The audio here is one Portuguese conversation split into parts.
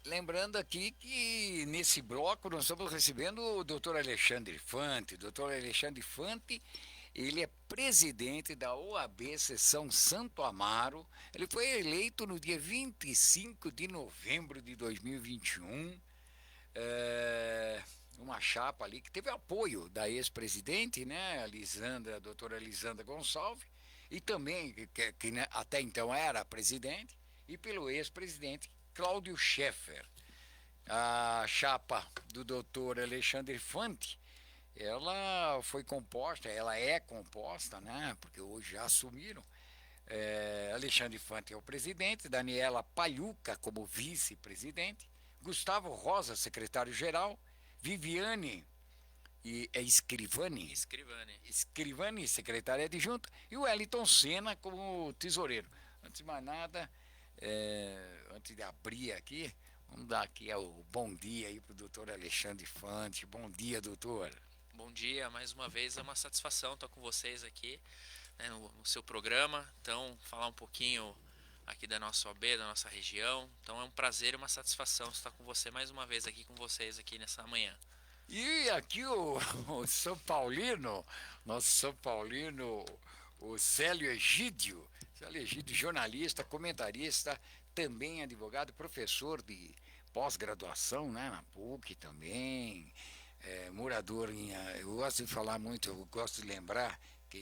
Lembrando aqui que nesse bloco nós estamos recebendo o doutor Alexandre Fante. O doutor Alexandre Fante, ele é presidente da OAB Seção Santo Amaro. Ele foi eleito no dia 25 de novembro de 2021. É, uma chapa ali que teve apoio da ex-presidente, né, a doutora Elisandra Gonçalves, e também, que né, até então era presidente, e pelo ex-presidente Cláudio Scheffer. A chapa do doutor Alexandre Fante, ela foi composta, ela é composta, né? Porque hoje já assumiram. Alexandre Fante é o presidente, Daniela Pagliuca como vice-presidente, Gustavo Rosa, secretário-geral, Viviane Scrivani, Escrivane. Scrivani, secretária adjunta, e o Wellington Senna como tesoureiro. Antes de mais nada, antes de abrir aqui, vamos dar aqui o bom dia aí para o doutor Alexandre Fante. Bom dia, doutor. Bom dia, mais uma vez é uma satisfação estar com vocês aqui, né, no seu programa. Então, falar um pouquinho aqui da nossa OAB, da nossa região. Então, é um prazer e uma satisfação estar com você mais uma vez aqui com vocês aqui nessa manhã. E aqui o São Paulino, nosso São Paulino, o Célio Egídio, jornalista, comentarista, também advogado, professor de pós-graduação, né, na PUC também, morador em. Eu gosto de falar muito, eu gosto de lembrar que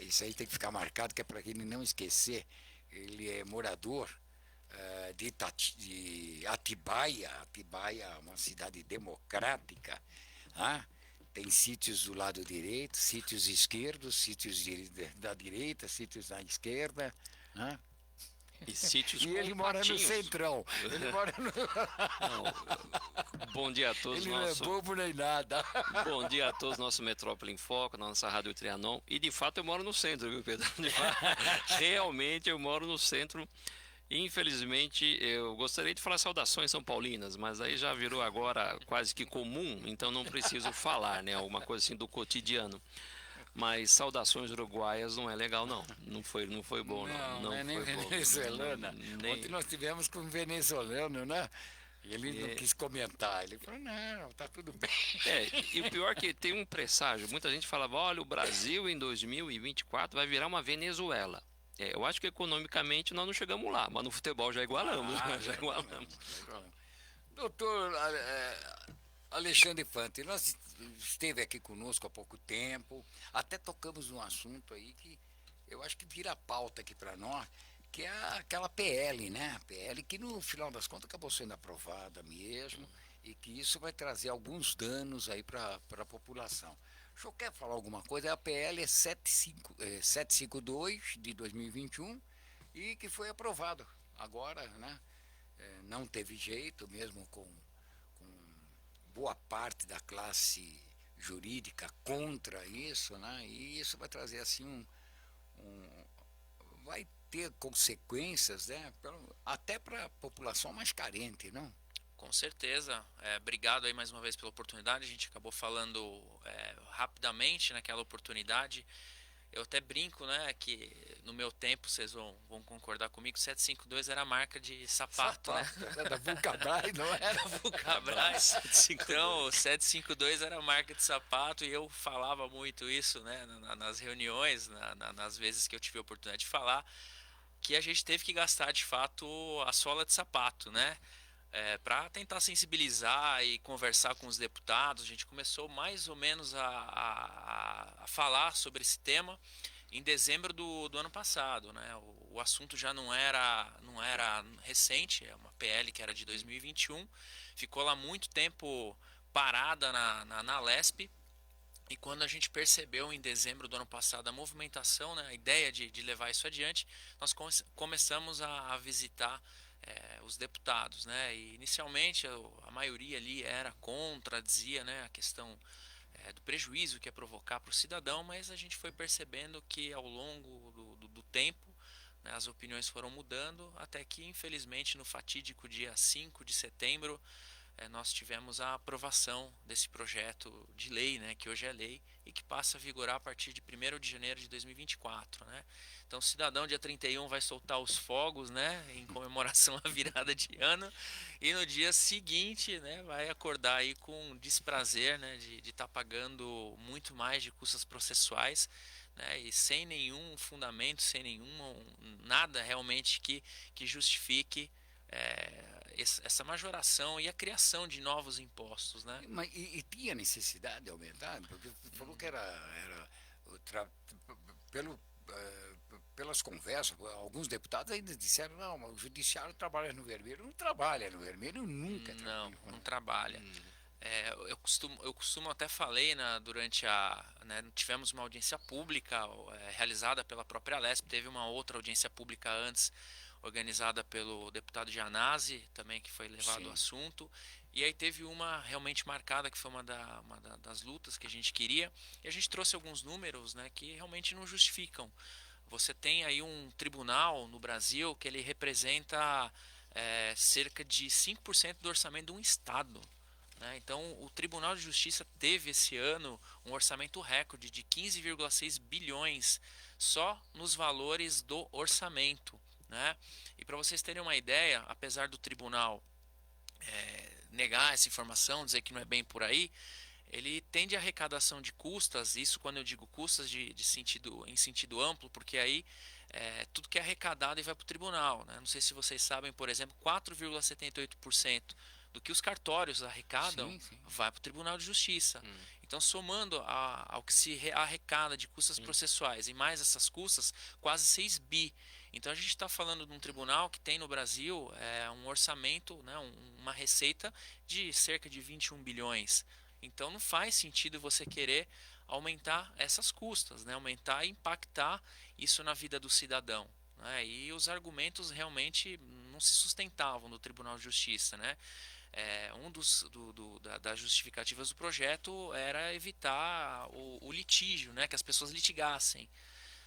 isso aí tem que ficar marcado, que é para ele não esquecer. Ele é morador de Atibaia. Atibaia é uma cidade democrática. Ah, tem sítios do lado direito, sítios esquerdos, da direita, sítios da esquerda. Ah. E sítios E com ele mora no patinhos. centrão. Ele mora no... Não, bom dia a todos, Ele não é nosso. bobo nem nada. Bom dia a todos, nosso Metrópole em Foco, nossa Rádio Trianon. E de fato eu moro no centro, viu, Pedro? Realmente eu moro no centro. Infelizmente, eu gostaria de falar saudações são paulinas, mas aí já virou agora quase que comum, então não preciso falar, né? Alguma coisa assim do cotidiano. Mas saudações uruguaias não é legal, não. Não foi bom, não. Não, não Não é nem foi bom. venezuelana. Ontem Nem. nós tivemos com um venezuelano, né? E ele não É, quis comentar. Ele falou, não, tá tudo bem. e o pior é que tem um presságio. Muita gente falava, olha, o Brasil em 2024 vai virar uma Venezuela. Eu acho que economicamente nós não chegamos lá, mas no futebol já igualamos, Ah, né? Já igualamos. doutor Alexandre Fante, nós esteve aqui conosco há pouco tempo, até tocamos um assunto aí que eu acho que vira pauta aqui para nós, que é aquela PL, né? A PL que no final das contas acabou sendo aprovada mesmo e que isso vai trazer alguns danos aí para a população. O senhor quer falar alguma coisa? A PL é 752 de 2021 e que foi aprovado agora, né? Não teve jeito mesmo com boa parte da classe jurídica contra isso, né? E isso vai trazer assim vai ter consequências, né? Até para a população mais carente, não? Com certeza. Obrigado aí mais uma vez pela oportunidade. A gente acabou falando rapidamente naquela oportunidade. Eu até brinco, né, que no meu tempo, vocês vão concordar comigo, 752 era a marca de sapato, né? Sapato, né? Da Vulcabras, não era? Vulcabras. 752. Então, o 752 era a marca de sapato e eu falava muito isso, né, nas reuniões, nas vezes que eu tive a oportunidade de falar, que a gente teve que gastar de fato a sola de sapato, né? Para tentar sensibilizar e conversar com os deputados. A gente começou mais ou menos a falar sobre esse tema em dezembro do ano passado, né? O assunto já não era recente, é uma PL que era de 2021, ficou lá muito tempo parada na LESP. E quando a gente percebeu em dezembro do ano passado a movimentação, né, a ideia de levar isso adiante, nós começamos a visitar os deputados, né? E inicialmente a maioria ali era contra, dizia, né, a questão do prejuízo que ia provocar para o cidadão, mas a gente foi percebendo que ao longo do tempo, né, as opiniões foram mudando, até que infelizmente no fatídico dia 5 de setembro nós tivemos a aprovação desse projeto de lei, né, que hoje é lei e que passa a vigorar a partir de 1º de janeiro de 2024, né? Então, o cidadão dia 31 vai soltar os fogos, né, em comemoração à virada de ano, e no dia seguinte, né, vai acordar aí com desprazer, né, de estar pagando muito mais de custas processuais, né, e sem nenhum fundamento, sem nenhum nada realmente que justifique essa majoração e a criação de novos impostos, né? Mas, e tinha necessidade de aumentar? Porque você falou que era pelo, pelas conversas, alguns deputados ainda disseram, não, mas o judiciário trabalha no vermelho. Não trabalha no vermelho, nunca Não, trabalhou. não trabalha. Eu costumo até falei durante a, né, tivemos uma audiência pública realizada pela própria Alesp, teve uma outra audiência pública antes organizada pelo deputado Gianazzi, também que foi levado Sim. o assunto, e aí teve uma realmente marcada que foi das lutas que a gente queria, e a gente trouxe alguns números, né, que realmente não justificam. Você tem aí um tribunal no Brasil que ele representa cerca de 5% do orçamento de um estado, né? Então, o Tribunal de Justiça teve esse ano um orçamento recorde de 15,6 bilhões só nos valores do orçamento, né? E para vocês terem uma ideia, apesar do tribunal negar essa informação, dizer que não é bem por aí, ele tem de arrecadação de custas, isso quando eu digo custas em sentido amplo, porque aí tudo que é arrecadado e vai para o tribunal, né? Não sei se vocês sabem, por exemplo, 4,78% do que os cartórios arrecadam Sim, sim. vai para o Tribunal de Justiça. Então, somando ao que se arrecada de custas processuais e mais essas custas, quase 6 bi. Então, a gente está falando de um tribunal que tem no Brasil um orçamento, né, uma receita de cerca de 21 bilhões. Então, não faz sentido você querer aumentar essas custas, né, aumentar e impactar isso na vida do cidadão, né? E os argumentos realmente não se sustentavam no Tribunal de Justiça, né? Das justificativas do projeto era evitar o litígio, né? Que as pessoas litigassem.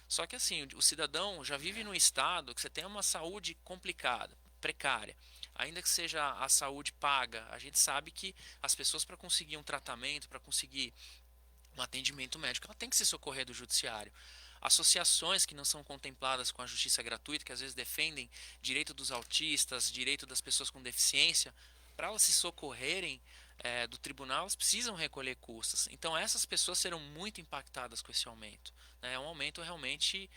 Só que assim, o cidadão já vive num estado que você tem uma saúde complicada, precária. Ainda que seja a saúde paga, a gente sabe que as pessoas para conseguir um tratamento, para conseguir um atendimento médico, ela tem que se socorrer do judiciário. Associações que não são contempladas com a justiça gratuita, que às vezes defendem direito dos autistas, direito das pessoas com deficiência, para elas se socorrerem do tribunal, elas precisam recolher custas. Então essas pessoas serão muito impactadas com esse aumento, né? É um aumento realmente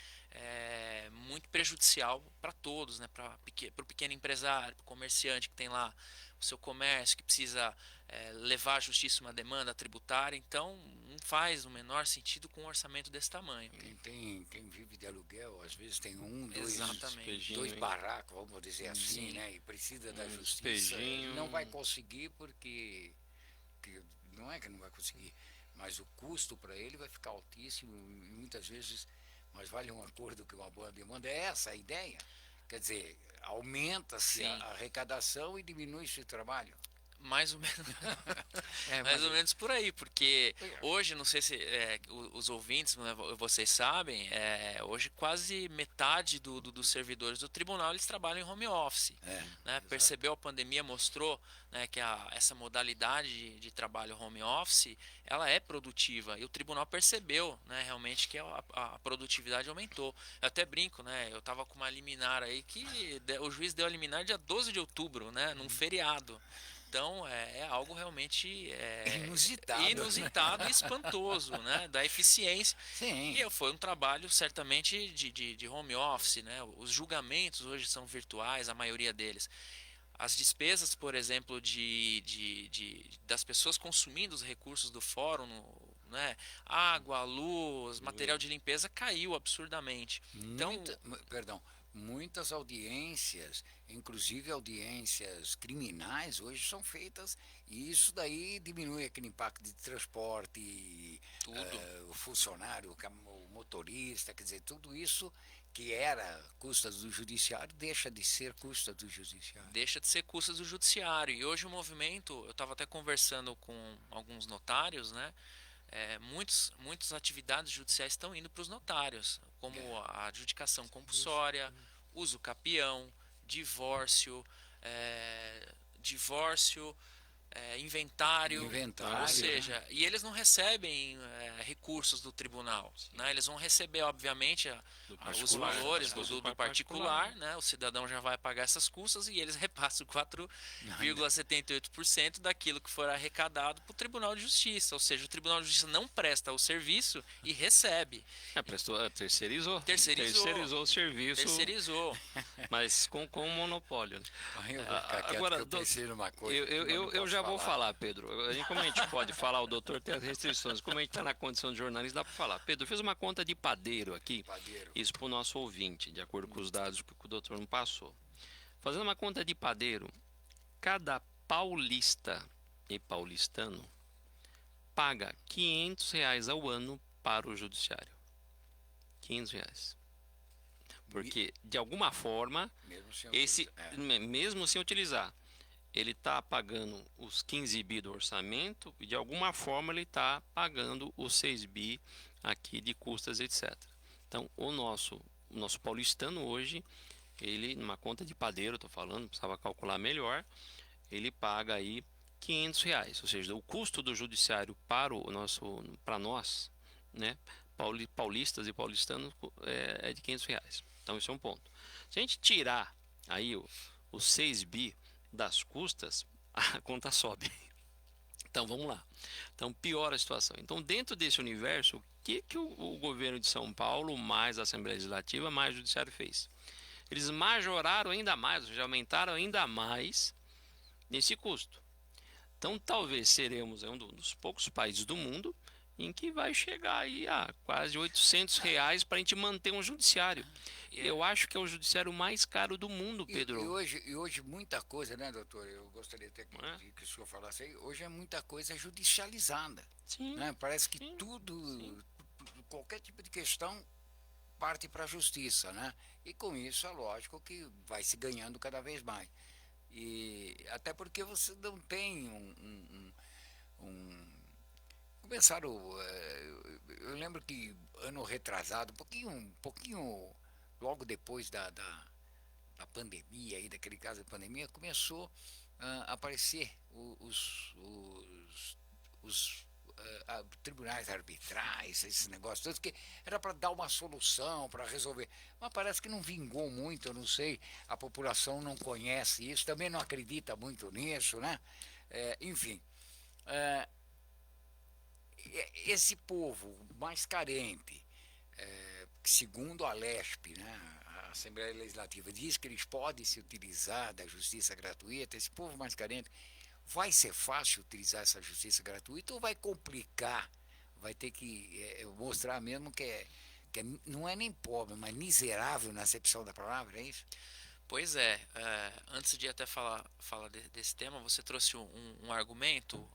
muito prejudicial para todos, né? Para o pequeno empresário, para o comerciante que tem lá o seu comércio, que precisa levar à justiça uma demanda tributária. Então não faz o menor sentido com um orçamento desse tamanho. Quem vive de aluguel, às vezes tem Exatamente. dois barracos, vamos dizer assim, Sim. né? E precisa da justiça. Despejinho. Não vai conseguir porque não é que não vai conseguir, mas o custo para ele vai ficar altíssimo e muitas vezes mais vale um acordo que uma boa demanda. É essa a ideia? Quer dizer, aumenta-se Sim. a arrecadação e diminui-se o trabalho. Mais ou menos, É, mais mas- ou menos por aí, porque hoje, não sei se os ouvintes, né, vocês sabem, hoje quase metade dos servidores do tribunal eles trabalham em home office, né? exato. Percebeu a pandemia, mostrou, né, que essa modalidade de trabalho home office, ela é produtiva, e o tribunal percebeu, né, realmente que a produtividade aumentou. Eu até brinco, né, eu estava com uma liminar aí que o juiz deu a liminar dia 12 de outubro, né, num feriado. Então é algo realmente inusitado e espantoso, né? Da eficiência. Sim. E foi um trabalho certamente de home office, né? Os julgamentos hoje são virtuais, a maioria deles. As despesas, por exemplo, das pessoas consumindo os recursos do fórum, né? Água, luz, material de limpeza caiu absurdamente. Então, Perdão, muitas audiências, inclusive audiências criminais, hoje são feitas e isso daí diminui aquele impacto de transporte, tudo. o funcionário, o motorista, quer dizer, tudo isso que era custa do judiciário deixa de ser custa do judiciário. Deixa de ser custas do judiciário. E hoje o movimento, eu estava até conversando com alguns notários, né? Muitas atividades judiciais estão indo para os notários, como a adjudicação compulsória, uso capião, divórcio, divórcio, inventário, Inventário, ou seja, e eles não recebem recursos do tribunal, né? Eles vão receber, obviamente, os particular, valores né? do particular, né? O cidadão já vai pagar essas custas e eles repassam 4,78% daquilo que for arrecadado para o Tribunal de Justiça, ou seja, o Tribunal de Justiça não presta o serviço e recebe. Terceirizou o serviço, Terceirizou. mas com monopólio. Né? Eu vou ficar quieto, Agora, que eu pensei numa coisa. eu já vou falar, Pedro. Como a gente pode falar, o doutor tem as restrições. Como a gente está na condição de jornalista, dá para falar. Pedro, eu fiz uma conta de padeiro aqui. Isso para o nosso ouvinte, de acordo com os dados que o doutor não passou. Fazendo uma conta de padeiro, cada paulista e paulistano paga R$ 500 ao ano para o judiciário. R$ 500. Porque, de alguma forma, mesmo sem utilizar, ele está pagando os 15 bi do orçamento e, de alguma forma, ele está pagando os 6 bi aqui de custas, etc. Então, o nosso paulistano hoje, ele, numa conta de padeiro, estou falando, precisava calcular melhor, ele paga aí R$ 500, ou seja, o custo do judiciário para nós, né, paulistas e paulistanos, é de R$ 500. Então, isso é um ponto. Se a gente tirar aí os 6 bi das custas, a conta sobe. Então, vamos lá. Então, piora a situação. Então, dentro desse universo, o que o governo de São Paulo, mais a Assembleia Legislativa, mais o Judiciário fez? Eles majoraram ainda mais, ou seja, aumentaram ainda mais nesse custo. Então, talvez seremos um dos poucos países do mundo em que vai chegar aí a quase R$ 800 para a gente manter um judiciário. Eu acho que é o judiciário mais caro do mundo, Pedro. E hoje muita coisa, né, doutor? Eu gostaria até que o senhor falasse aí. Hoje é muita coisa judicializada. Sim. Né? Parece que qualquer tipo de questão parte para a justiça, né? E com isso é lógico que vai se ganhando cada vez mais. E até porque você não tem começaram, eu lembro que ano retrasado, um pouquinho logo depois da pandemia, aí, daquele caso da pandemia, começou a aparecer os tribunais arbitrais, esses negócios todos, que era para dar uma solução, para resolver. Mas parece que não vingou muito, eu não sei, a população não conhece isso, também não acredita muito nisso, né? Enfim. Esse povo mais carente, segundo a Alesp, né, a Assembleia Legislativa, diz que eles podem se utilizar da justiça gratuita, esse povo mais carente, vai ser fácil utilizar essa justiça gratuita ou vai complicar? Vai ter que mostrar mesmo que não é nem pobre, mas miserável na acepção da palavra, é isso? Pois é, antes de até falar desse tema, você trouxe um argumento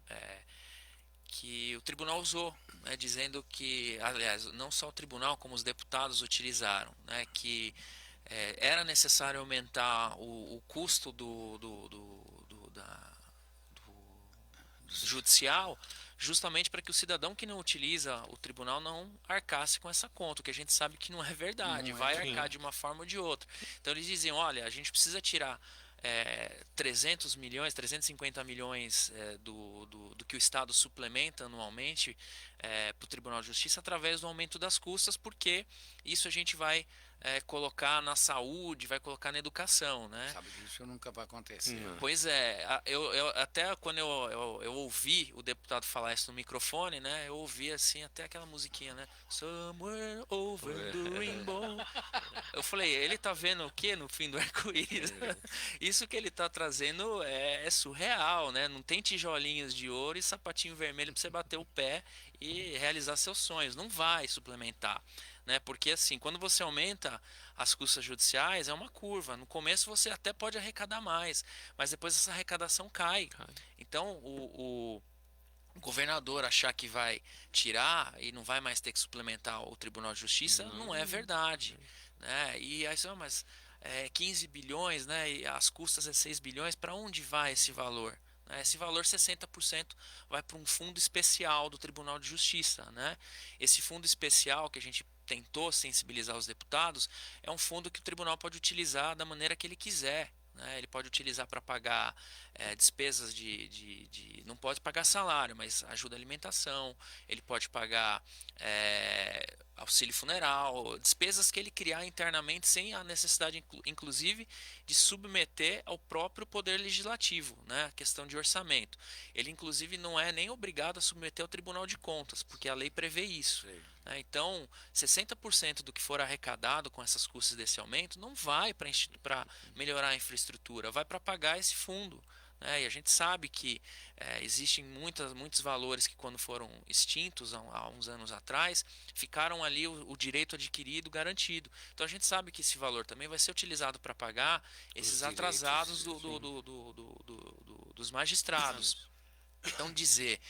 que o tribunal usou, né, dizendo que, aliás, não só o tribunal, como os deputados utilizaram, né, que era necessário aumentar o custo do judicial, justamente para que o cidadão que não utiliza o tribunal não arcasse com essa conta, o que a gente sabe que não é verdade, vai arcar de uma forma ou de outra. Então eles diziam, olha, a gente precisa tirar 300 milhões, 350 milhões do que o Estado suplementa anualmente para o Tribunal de Justiça através do aumento das custas, porque isso a gente vai colocar na saúde, vai colocar na educação, né? Sabe que isso nunca vai acontecer. Pois é, eu até quando eu ouvi o deputado falar isso no microfone, né? Eu ouvi assim até aquela musiquinha, né? Somewhere over the rainbow. Eu falei, ele tá vendo o que no fim do arco-íris? Isso que ele tá trazendo é surreal, né? Não tem tijolinhos de ouro e sapatinho vermelho para você bater o pé e realizar seus sonhos. Não vai suplementar. Né? Porque assim, quando você aumenta as custas judiciais, é uma curva. No começo você até pode arrecadar mais, mas depois essa arrecadação cai. Então o governador achar que vai tirar e não vai mais ter que suplementar o Tribunal de Justiça não é verdade. Né? E aí, mas 15 bilhões, né? E as custas é 6 bilhões, para onde vai esse valor? Esse valor, 60%, vai para um fundo especial do Tribunal de Justiça. Né? Esse fundo especial que a gente tentou sensibilizar os deputados é um fundo que o tribunal pode utilizar da maneira que ele quiser. né? Ele pode utilizar para pagar despesas não pode pagar salário, mas ajuda à alimentação. Ele pode pagar auxílio funeral, despesas que ele criar internamente sem a necessidade, inclusive, de submeter ao próprio poder legislativo, né? A questão de orçamento. Ele, inclusive, não é nem obrigado a submeter ao Tribunal de Contas, porque a lei prevê isso. Né? Então, 60% do que for arrecadado com essas custas desse aumento não vai para melhorar a infraestrutura, vai para pagar esse fundo. E a gente sabe que existem muitos valores que, quando foram extintos há uns anos atrás, ficaram ali o direito adquirido garantido. Então a gente sabe que esse valor também vai ser utilizado para pagar esses atrasados dos magistrados. Então dizer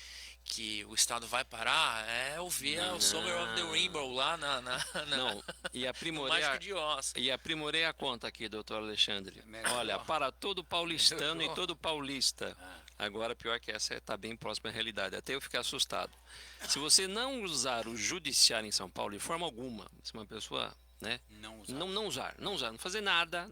que o Estado vai parar é ouvir o Summer of the Rainbow lá Não, e no Mágico de Oz. E aprimorei a conta aqui, doutor Alexandre. Olha, para todo paulistano e todo paulista. Agora, pior que essa está bem próxima à realidade. Até eu fiquei assustado. Se você não usar o judiciário em São Paulo de forma alguma, se uma pessoa, né, não usar, não fazer nada,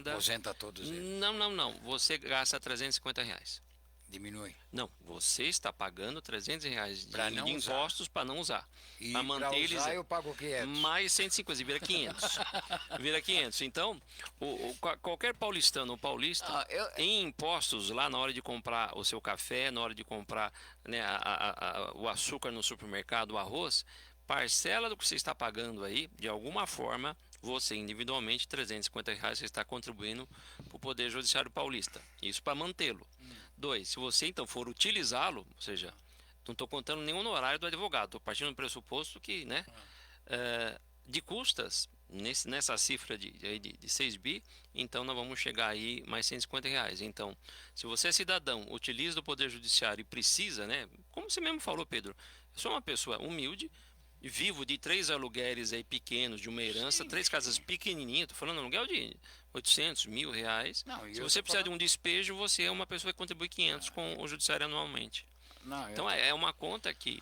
Aposenta todos eles. Não, você gasta R$350. Diminui. Não, você está pagando R$300 de impostos para não usar. E para manter eles, eu pago 500. mais 150, vira 500. Vira 500. Então, qualquer paulistano ou paulista, em impostos, lá na hora de comprar o seu café, na hora de comprar, né, o açúcar no supermercado, o arroz, parcela do que você está pagando aí, de alguma forma, você individualmente, R$350, você está contribuindo para o Poder Judiciário Paulista. Isso para mantê-lo. 2, se você então for utilizá-lo, ou seja, não estou contando nenhum honorário do advogado, estou partindo do pressuposto que, né, de custas, nessa cifra de 6 bi, então nós vamos chegar aí mais R$150. Então, se você é cidadão, utiliza o Poder Judiciário e precisa, né, como você mesmo falou, Pedro, eu sou uma pessoa humilde, vivo de 3 aluguéis aí pequenos, de uma herança, 3 casas pequenininhas, estou falando aluguel de R$800, R$1.000. Se você precisar de um despejo, você é uma pessoa que contribui 500 com o judiciário anualmente. Então é uma conta que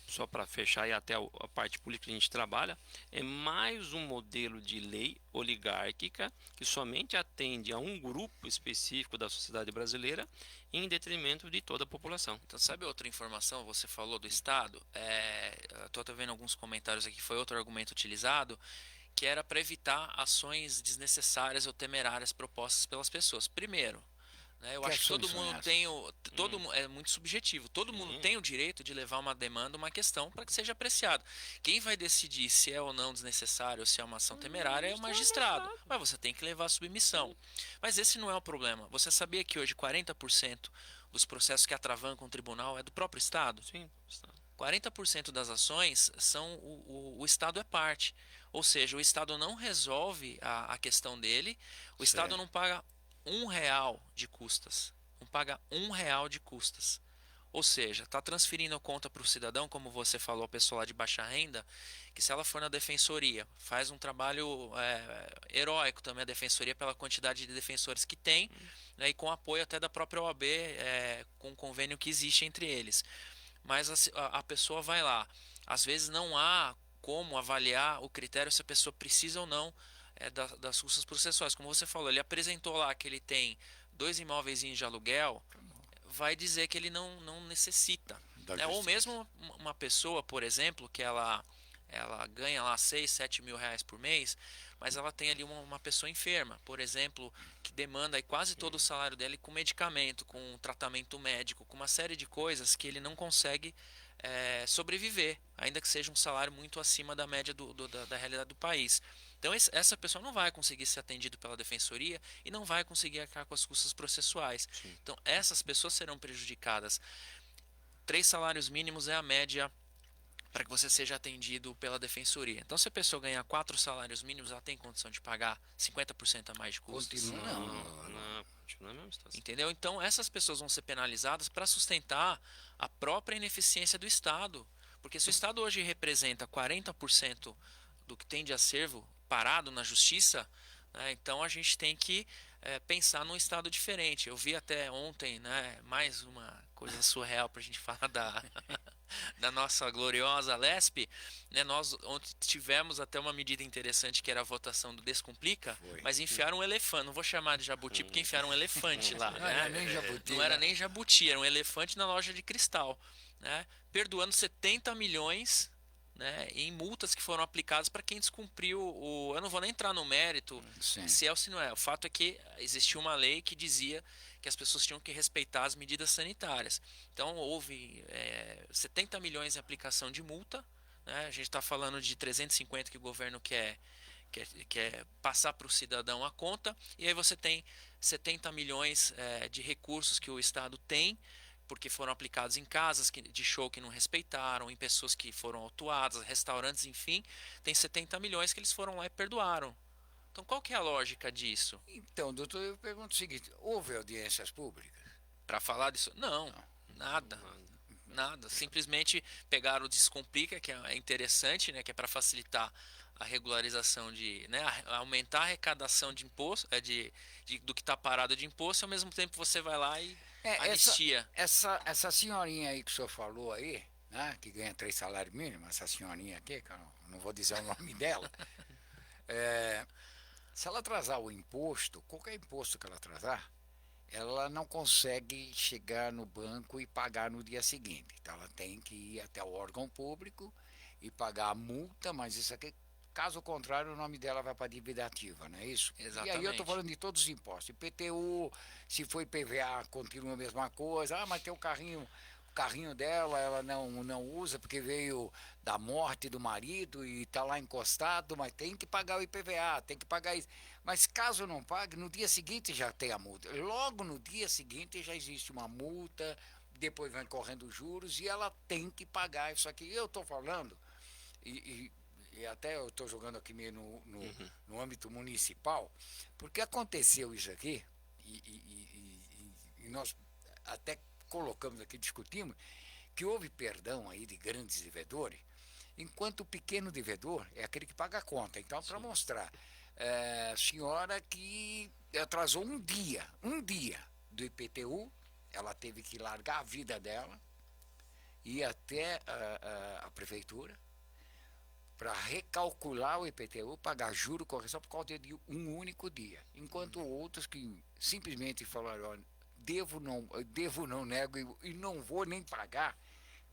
só para fechar e até a parte política que a gente trabalha, é mais um modelo de lei oligárquica que somente atende a um grupo específico da sociedade brasileira em detrimento de toda a população. Então, sabe outra informação? Você falou do Estado, estou vendo alguns comentários aqui, foi outro argumento utilizado, que era para evitar ações desnecessárias ou temerárias propostas pelas pessoas. Primeiro, eu acho que todo mundo tem é muito subjetivo. Todo mundo tem o direito de levar uma demanda, uma questão, para que seja apreciado. Quem vai decidir se é ou não desnecessário ou se é uma ação temerária é o magistrado. Mas você tem que levar a submissão. Mas esse não é o problema. Você sabia que hoje 40% dos processos que atravancam o tribunal é do próprio Estado? Sim. 40% das ações são o Estado é parte. Ou seja, o Estado não resolve a questão dele, o Estado não paga R$1 de custas. Não paga R$1 de custas. Ou seja, está transferindo a conta para o cidadão, como você falou, a pessoa lá de baixa renda, que se ela for na defensoria, faz um trabalho heróico também a defensoria pela quantidade de defensores que tem, né, e com apoio até da própria OAB, com o convênio que existe entre eles. Mas a pessoa vai lá. Às vezes não há como avaliar o critério se a pessoa precisa ou não das custas processuais. Como você falou, ele apresentou lá que ele tem 2 imóveis de aluguel, vai dizer que ele não necessita. Ou mesmo uma pessoa, por exemplo, que ela ganha lá 6, 7 mil reais por mês, mas ela tem ali uma pessoa enferma, por exemplo, que demanda aí quase todo o salário dela com medicamento, com tratamento médico, com uma série de coisas que ele não consegue sobreviver, ainda que seja um salário muito acima da média da realidade do país. Então essa pessoa não vai conseguir ser atendida pela defensoria e não vai conseguir arcar com as custas processuais. Sim. Então essas pessoas serão prejudicadas. 3 salários mínimos é a média para que você seja atendido pela defensoria. Então, se a pessoa ganhar 4 salários mínimos, ela tem condição de pagar 50% a mais de custos? Não, continua a mesma situação. Entendeu? Então, essas pessoas vão ser penalizadas para sustentar a própria ineficiência do Estado. Porque se o Estado hoje representa 40% do que tem de acervo parado na justiça, né, então a gente tem que pensar num Estado diferente. Eu vi até ontem, né, mais uma coisa surreal para a gente falar da nossa gloriosa Lesp, né, nós ontem tivemos até uma medida interessante que era a votação do Descomplica, Foi. mas enfiaram um elefante, não vou chamar de jabuti porque enfiaram um elefante lá, Não era né? nem jabuti, Não era né? nem jabuti, era um elefante na loja de cristal, né? Perdoando 70 milhões, né, em multas que foram aplicadas para quem descumpriu o. Eu não vou nem entrar no mérito Sim. se é ou se não é. O fato é que existia uma lei que dizia que as pessoas tinham que respeitar as medidas sanitárias. Então houve 70 milhões em aplicação de multa, né? A gente está falando de 350 que o governo quer passar para o cidadão a conta, e aí você tem 70 milhões de recursos que o Estado tem, porque foram aplicados em casas de show que não respeitaram, em pessoas que foram autuadas, restaurantes, enfim, tem 70 milhões que eles foram lá e perdoaram. Então qual que é a lógica disso? Então, doutor, eu pergunto o seguinte: houve audiências públicas? Para falar disso? Não, nada. Nada, simplesmente pegaram o Descomplica, que é interessante, né, que é para facilitar a regularização de, né, aumentar a arrecadação de imposto, do que está parado de imposto, e ao mesmo tempo você vai lá e Essa, anistia. essa senhorinha aí que o senhor falou aí, né, que ganha 3 salários mínimos, essa senhorinha aqui, que eu não vou dizer o nome dela, se ela atrasar o imposto, qualquer imposto que ela atrasar, ela não consegue chegar no banco e pagar no dia seguinte. Então ela tem que ir até o órgão público e pagar a multa, mas isso aqui, caso contrário, o nome dela vai para a dívida ativa, não é isso? E aí eu estou Exatamente. falando de todos os impostos. IPTU, se foi IPVA, continua a mesma coisa. Ah, mas tem o carrinho dela, ela não usa porque veio da morte do marido e está lá encostado, mas tem que pagar o IPVA, tem que pagar isso. Mas caso não pague, no dia seguinte já tem a multa. Logo no dia seguinte já existe uma multa, depois vem correndo os juros e ela tem que pagar isso aqui. Eu estou falando, e, e até eu estou jogando aqui meio no âmbito municipal, porque aconteceu isso aqui, e nós até colocamos aqui, discutimos, que houve perdão aí de grandes devedores, enquanto o pequeno devedor é aquele que paga a conta. Então, para mostrar, senhora que atrasou um dia do IPTU, ela teve que largar a vida dela, ir até a prefeitura para recalcular o IPTU, pagar juro, correção por causa de um único dia. Enquanto outros que simplesmente falaram, olha, devo não nego e não vou nem pagar,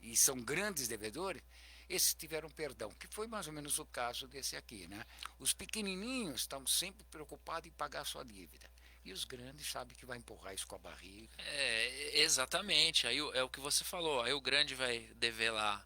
e são grandes devedores, esses tiveram perdão, que foi mais ou menos o caso desse aqui, né? Os pequenininhos estão sempre preocupados em pagar sua dívida. E os grandes sabem que vai empurrar isso com a barriga. Exatamente. Aí é o que você falou. Aí o grande vai dever lá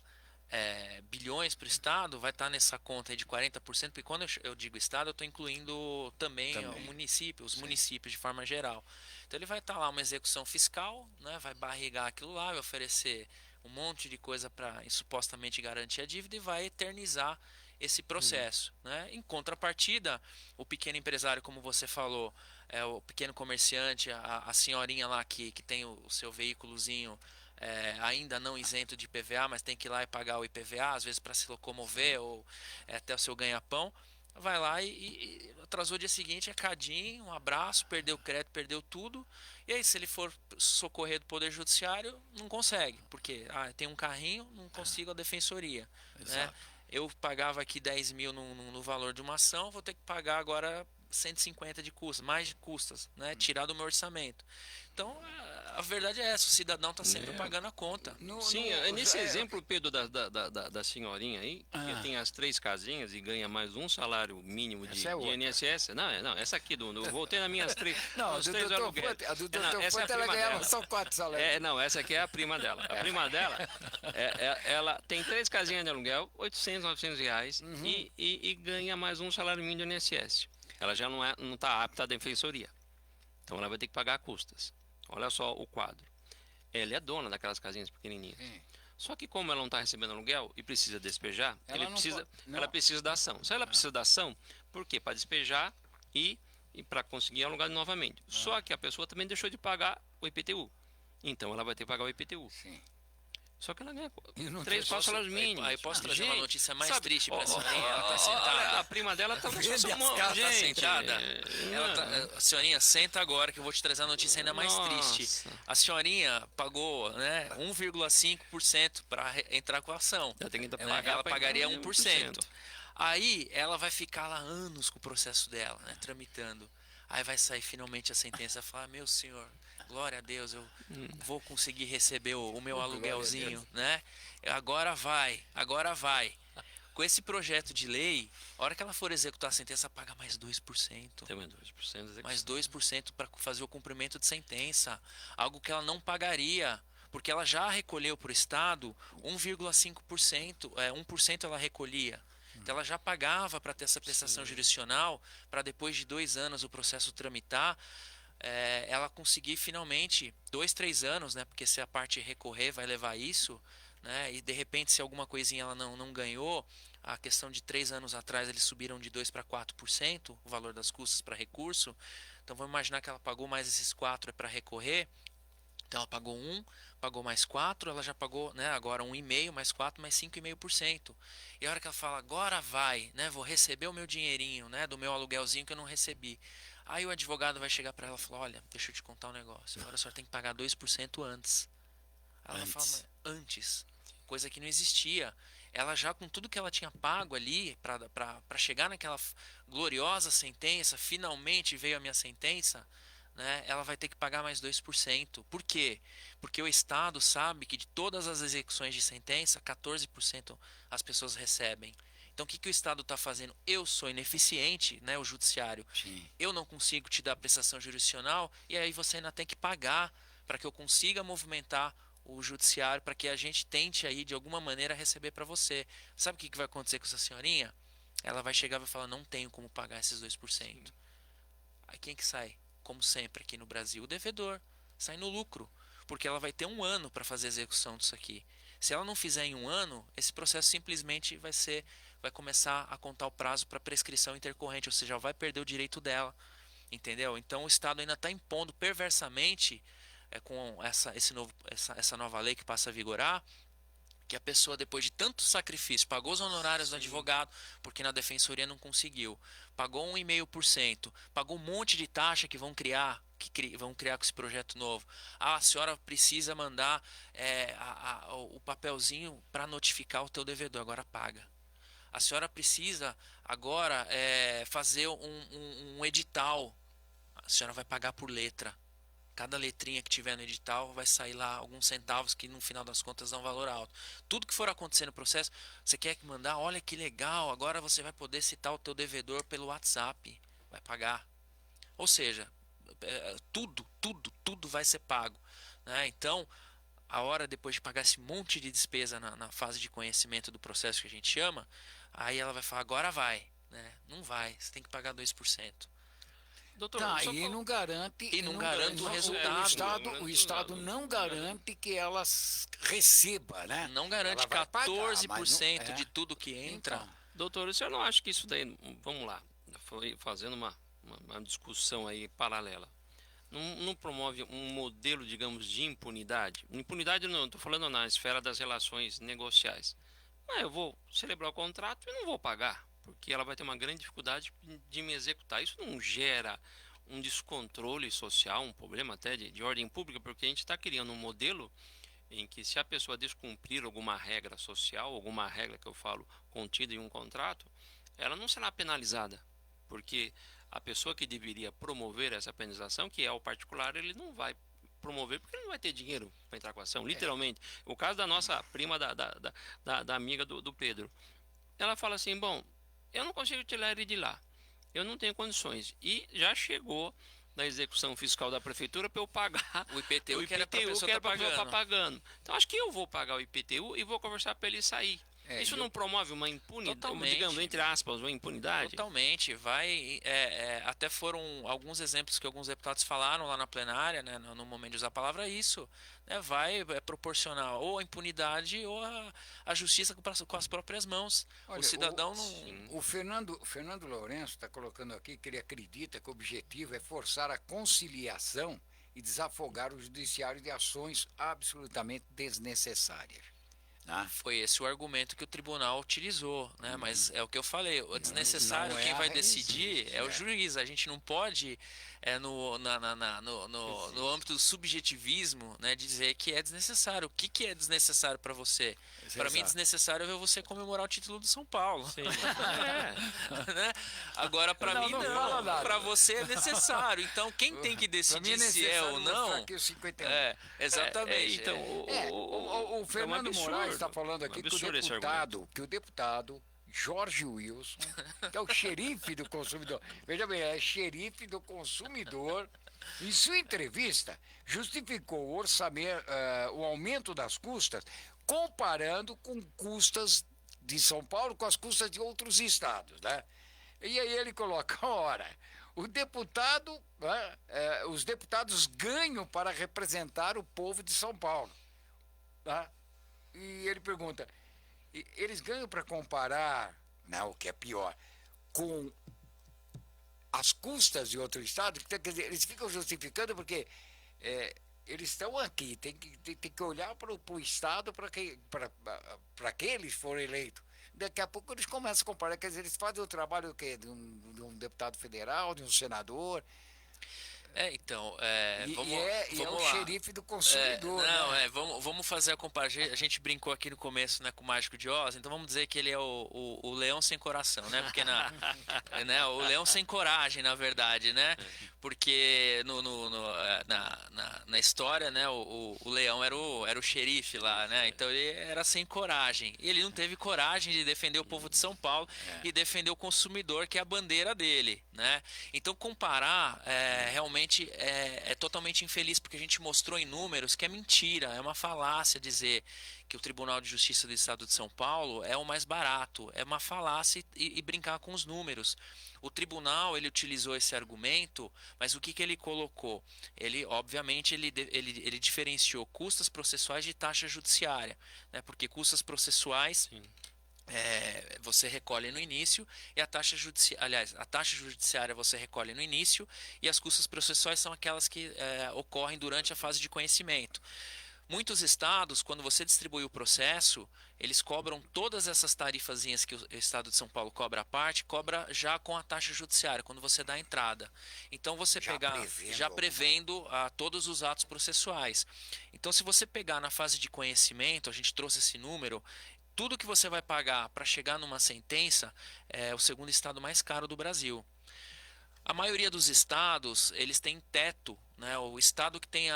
bilhões para o Estado, vai estar nessa conta aí de 40%, porque quando eu digo Estado, eu estou incluindo também o município, os municípios de forma geral. Então ele vai estar lá uma execução fiscal, né, vai barrigar aquilo lá, vai oferecer um monte de coisa para supostamente garantir a dívida e vai eternizar esse processo, né? Em contrapartida, o pequeno empresário, como você falou, o pequeno comerciante, a senhorinha lá que tem o seu veículozinho ainda não isento de IPVA, mas tem que ir lá e pagar o IPVA, às vezes para se locomover ou até o seu ganha-pão, vai lá e atrasou o dia seguinte, é cadinho, um abraço, perdeu o crédito, perdeu tudo. E aí, se ele for socorrer do Poder Judiciário, não consegue, porque tem um carrinho, não consigo a defensoria. Né? Eu pagava aqui 10 mil no valor de uma ação, vou ter que pagar agora 150 de custas, mais de custas, né? Tirar do meu orçamento. Então, a verdade é essa, o cidadão está sempre pagando a conta. Sim, nesse exemplo, Pedro, da senhorinha aí, que tem as 3 casinhas e ganha mais um salário mínimo de INSS. Não, essa aqui, eu voltei nas minhas 3. Não, a do doutor Fonte ela ganhava só 4 salários. Não, essa aqui é a prima dela. A prima dela, ela tem 3 casinhas de aluguel, 800, 900 reais, e ganha mais um salário mínimo de INSS. Ela já não está apta à defensoria. Então ela vai ter que pagar custas. Olha só o quadro. Ela é dona daquelas casinhas pequenininhas. Sim. Só que como ela não está recebendo aluguel e precisa despejar, ela precisa da ação. Se ela precisa da ação, por quê? Para despejar e para conseguir alugar novamente. Só que a pessoa também deixou de pagar o IPTU. Então ela vai ter que pagar o IPTU. Sim. Só que ela ganha E não 3, tem- 4 salários mínimos. Aí posso trazer uma Gente, notícia mais sabe, triste pra ó, senhorinha? ó, Ela tá olha, sentada. a prima dela tá Vende as uma casas, Tá gente, sentada. Ela não. tá, senhorinha, senta agora que eu vou te trazer a notícia ainda mais triste. Nossa. A senhorinha pagou, né, 1,5% para entrar com a ação. Ela tem que Né? pagar Ela pra pagaria entrar em 1%. Aí ela vai ficar lá anos com o processo dela, né, tramitando. Aí vai sair finalmente a sentença e falar: meu senhor, glória a Deus, eu vou conseguir receber o meu Glória a aluguelzinho, Deus. né? Agora vai, agora vai. Com esse projeto de lei, a hora que ela for executar a sentença, paga mais 2%. Tem mais 2% de execução. Mais 2% para fazer o cumprimento de sentença. Algo que ela não pagaria, porque ela já recolheu para o Estado 1,5%, 1% ela recolhia. Então ela já pagava para ter essa prestação jurisdicional, para depois de 2 anos o processo tramitar, ela conseguir finalmente, 2, 3 anos, né? Porque se a parte recorrer vai levar isso, né? E de repente se alguma coisinha ela não ganhou, a questão de 3 anos atrás eles subiram de 2 para 4% o valor das custas para recurso. Então vamos imaginar que ela pagou mais esses 4 para recorrer. Então ela pagou 1, pagou mais 4, ela já pagou, né, agora 1,5 mais 4 mais 5,5%. E a hora que ela fala, agora vai, né, vou receber o meu dinheirinho, né, do meu aluguelzinho que eu não recebi. Aí o advogado vai chegar para ela e falar, olha, deixa eu te contar um negócio, agora a senhora tem que pagar 2% antes. Aí ela fala, mas antes, coisa que não existia. Ela já com tudo que ela tinha pago ali para chegar naquela gloriosa sentença, finalmente veio a minha sentença, né, ela vai ter que pagar mais 2%. Por quê? Porque o Estado sabe que de todas as execuções de sentença, 14% as pessoas recebem. Então o que o Estado está fazendo? Eu sou ineficiente, né, o judiciário. Sim. Eu não consigo te dar prestação jurisdicional e aí você ainda tem que pagar para que eu consiga movimentar o judiciário para que a gente tente aí de alguma maneira receber para você. Sabe o que vai acontecer com essa senhorinha? Ela vai chegar e vai falar, não tenho como pagar esses 2%. Aí quem que sai? Como sempre aqui no Brasil, o devedor. Sai no lucro. Porque ela vai ter 1 ano para fazer a execução disso aqui. Se ela não fizer em 1 ano, esse processo simplesmente vai começar a contar o prazo para prescrição intercorrente, ou seja, ela vai perder o direito dela. Entendeu? Então o Estado ainda está impondo perversamente, com essa nova lei que passa a vigorar, que a pessoa, depois de tanto sacrifício, pagou os honorários do advogado, porque na defensoria não conseguiu, pagou 1,5%, pagou um monte de taxa que vão criar com esse projeto novo. Ah, a senhora precisa mandar o papelzinho para notificar o teu devedor, agora paga. A senhora precisa agora fazer um edital, a senhora vai pagar por letra. Cada letrinha que tiver no edital vai sair lá alguns centavos que no final das contas dão um valor alto. Tudo que for acontecer no processo, você quer que mandar, olha que legal, agora você vai poder citar o teu devedor pelo WhatsApp, vai pagar. Ou seja, tudo vai ser pago, né? Então, a hora depois de pagar esse monte de despesa na fase de conhecimento do processo que a gente chama, aí ela vai falar, agora vai, né? Não vai, você tem que pagar 2%. Doutor, Tá, só e pra- não garante. E não garante o resultado. O Estado não garante que elas receba, né? Não garante Ela vai pagar, 14% mas não- de tudo que entra. Então, Doutor, o senhor não acha que isso daí, vamos lá, foi fazendo uma discussão aí paralela, não promove um modelo, digamos, de impunidade? Impunidade não, estou falando na esfera das relações negociais. Mas eu vou celebrar o contrato e não vou pagar, porque ela vai ter uma grande dificuldade de me executar. Isso não gera um descontrole social, um problema até de ordem pública, porque a gente está criando um modelo em que, se a pessoa descumprir alguma regra social, alguma regra que eu falo contida em um contrato, ela não será penalizada, porque a pessoa que deveria promover essa penalização, que é o particular, ele não vai promover porque ele não vai ter dinheiro para entrar com a ação, literalmente. O caso da nossa prima, da amiga do Pedro, ela fala assim, bom, eu não consigo tirar ele de lá, eu não tenho condições, e já chegou da execução fiscal da prefeitura para eu pagar O IPTU, o que era para a IPTU, pessoa que era estar pra pagando. pagando. Então acho que eu vou pagar o IPTU e vou conversar para ele sair. Isso não promove uma impunidade, Totalmente. digamos, entre aspas, uma impunidade? Totalmente. Até foram alguns exemplos que alguns deputados falaram lá na plenária, né, no momento de usar a palavra isso, né, vai proporcionar ou a impunidade ou a justiça com as próprias mãos. olha, O cidadão sim. não. o Fernando Lourenço está colocando aqui que ele acredita que o objetivo é forçar a conciliação e desafogar o judiciário de ações absolutamente desnecessárias. né? Foi esse o argumento que o tribunal utilizou, né? Mas é o que eu falei, o desnecessário, Não é quem a vai reis, decidir é o juiz. A gente não pode, no âmbito do subjetivismo, né, dizer que é desnecessário. O que que é desnecessário para você? Para mim, Exato. desnecessário é ver você comemorar o título do São Paulo. Sim. É. Né? Agora, para Não, mim, não fala não. nada. Para você é necessário. Então, quem tem que Para mim é decidir se é ou necessário mostrar não, aqui os 51. exatamente. Então, O é um Fernando Moraes está absurdo. falando Um aqui absurdo esse argumento. que o deputado Jorge Wilson, que é o xerife do consumidor, veja bem, é xerife do consumidor, em sua entrevista, justificou o orçamento, o aumento das custas, comparando com custas de São Paulo com as custas de outros estados, né? E aí ele coloca, ora, o deputado, né, os deputados ganham para representar o povo de São Paulo, tá? E ele pergunta, eles ganham para comparar, não, o que é pior, com as custas de outro estado? Quer dizer, eles ficam justificando porque eles estão aqui, tem que olhar para o estado para que eles foram eleitos. Daqui a pouco eles começam a comparar, quer dizer, eles fazem o trabalho do quê? De um deputado federal, de um senador, Então, e é o vamos lá. xerife do consumidor, Não, né? vamos fazer a comparação. A gente brincou aqui no começo, né, com o Mágico de Oz, então vamos dizer que ele é o leão sem coração, né? Porque né, o leão sem coragem, na verdade, né? Porque na história, né, o leão era o xerife lá, né? Então ele era sem coragem. E ele não teve coragem de defender o povo de São Paulo e defender o consumidor, que é a bandeira dele, né? Então comparar realmente é totalmente infeliz, porque a gente mostrou em números que é mentira, é uma falácia dizer que o Tribunal de Justiça do Estado de São Paulo é o mais barato, é uma falácia e brincar com os números. O tribunal ele utilizou esse argumento, mas o que ele colocou? Ele, obviamente, ele diferenciou custas processuais de taxa judiciária, né? Porque custas processuais Sim. você recolhe no início e a taxa judiciária, aliás, a taxa judiciária você recolhe no início e as custas processuais são aquelas que ocorrem durante a fase de conhecimento. Muitos estados, quando você distribui o processo, eles cobram todas essas tarifazinhas que o estado de São Paulo cobra à parte, cobra já com a taxa judiciária, quando você dá a entrada. Então você já prevendo todos os atos processuais. Então se você pegar na fase de conhecimento, a gente trouxe esse número, tudo que você vai pagar para chegar numa sentença é o segundo estado mais caro do Brasil. A maioria dos estados, eles têm teto, né? O estado que tem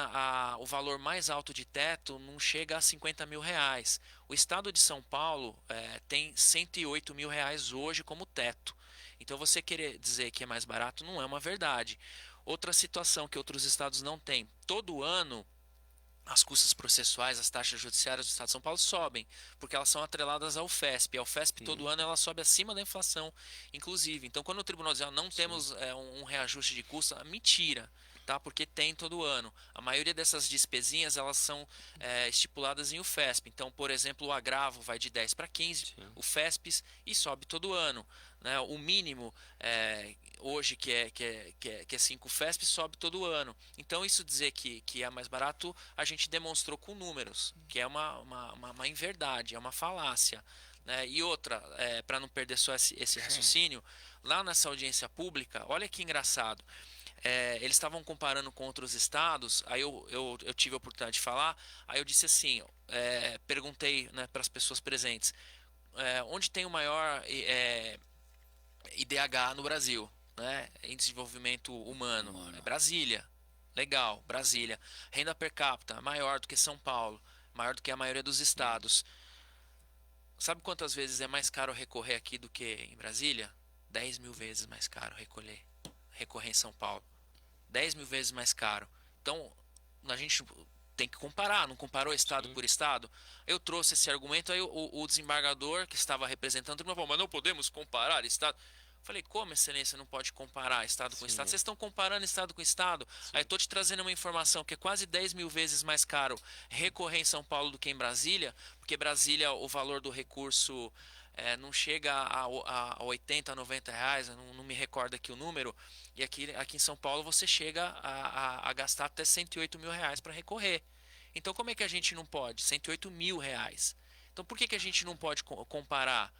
o valor mais alto de teto não chega a 50 mil reais. O estado de São Paulo tem 108 mil reais hoje como teto. Então você querer dizer que é mais barato não é uma verdade. Outra situação que outros estados não têm, todo ano as custas processuais, as taxas judiciárias do Estado de São Paulo sobem, porque elas são atreladas ao FESP. A UFESP todo ano ela sobe acima da inflação, inclusive. Então, quando o tribunal diz não temos um reajuste de custo, mentira, tá? Porque tem todo ano. A maioria dessas despesinhas elas são estipuladas em UFESP. Então, por exemplo, o agravo vai de 10 para 15, Sim. o FESPES, e sobe todo ano. Né? O mínimo hoje que é 5 FESP sobe todo ano. Então isso dizer que é mais barato, a gente demonstrou com números, que é uma inverdade, é uma falácia. Né? E outra, para não perder só esse raciocínio, lá nessa audiência pública, olha que engraçado. Eles estavam comparando com outros estados, aí eu tive a oportunidade de falar, aí eu disse assim, perguntei, né, para as pessoas presentes, onde tem o maior IDH no Brasil, né? Em desenvolvimento humano. Brasília. Legal, Brasília. Renda per capita, maior do que São Paulo, maior do que a maioria dos estados. Sabe quantas vezes é mais caro recorrer aqui do que em Brasília? 10 mil vezes mais caro recorrer em São Paulo. 10 mil vezes mais caro. Então, a gente tem que comparar, não comparou estado por estado? Eu trouxe esse argumento, aí o desembargador que estava representando, falou, mas não podemos comparar estado. Falei, como, excelência, não pode comparar estado com estado? Vocês estão comparando estado com estado? Aí estou te trazendo uma informação que é quase 10 mil vezes mais caro recorrer em São Paulo do que em Brasília, porque Brasília, o valor do recurso não chega a 80, 90 reais, não me recordo aqui o número, e aqui em São Paulo você chega a gastar até 108 mil reais para recorrer. Então como é que a gente não pode? 108 mil reais. Então por que a gente não pode comparar?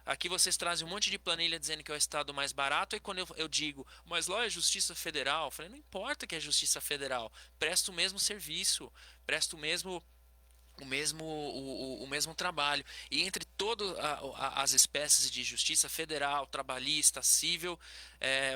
Aqui vocês trazem um monte de planilha dizendo que é o estado mais barato, e quando eu digo, mas lá é Justiça Federal, eu falei, não importa que é Justiça Federal, presta o mesmo serviço, presta o mesmo trabalho. E entre todas as espécies de justiça federal, trabalhista, civil,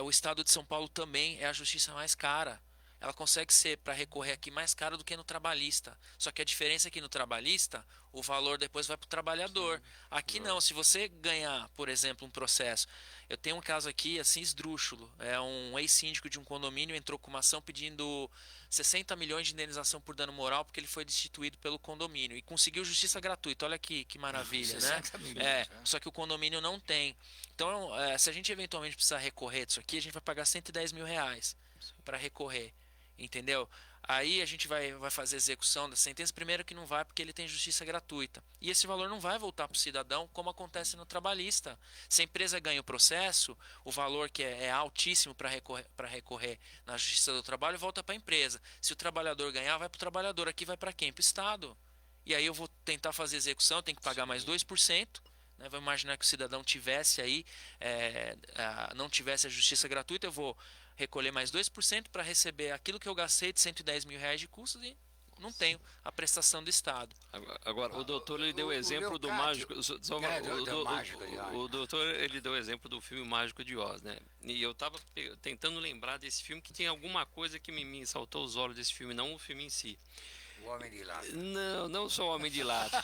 o estado de São Paulo também é a justiça mais cara. Ela consegue ser, para recorrer aqui, mais cara do que no trabalhista. Só que a diferença é que no trabalhista, o valor depois vai para o trabalhador. Aqui não, se você ganhar, por exemplo, um processo. Eu tenho um caso aqui, assim, esdrúxulo. É um ex-síndico de um condomínio entrou com uma ação pedindo 60 milhões de indenização por dano moral porque ele foi destituído pelo condomínio. E conseguiu justiça gratuita. Olha que maravilha, né? 60 milhões, Só que o condomínio não tem. Então, se a gente eventualmente precisar recorrer disso aqui, a gente vai pagar 110 mil reais para recorrer. Entendeu? Aí a gente vai fazer a execução da sentença. Primeiro que não vai, porque ele tem justiça gratuita. E esse valor não vai voltar para o cidadão, como acontece no trabalhista. Se a empresa ganha o processo, o valor que é altíssimo para recorrer na justiça do trabalho volta para a empresa. Se o trabalhador ganhar, vai para o trabalhador. Aqui vai para quem? Para o Estado. E aí eu vou tentar fazer a execução, eu tenho que pagar mais 2%. Né? Vamos imaginar que o cidadão tivesse aí, não tivesse a justiça gratuita, eu vou recolher mais 2% para receber aquilo que eu gastei de 110 mil reais de custos e não tenho a prestação do Estado. Agora, o doutor ele deu o exemplo do mágico. O doutor ele deu o exemplo do filme Mágico de Oz, né? E eu estava tentando lembrar desse filme, que tem alguma coisa que me saltou os olhos desse filme, não o filme em si. O Homem de Lata. Não, não só o Homem de Lata.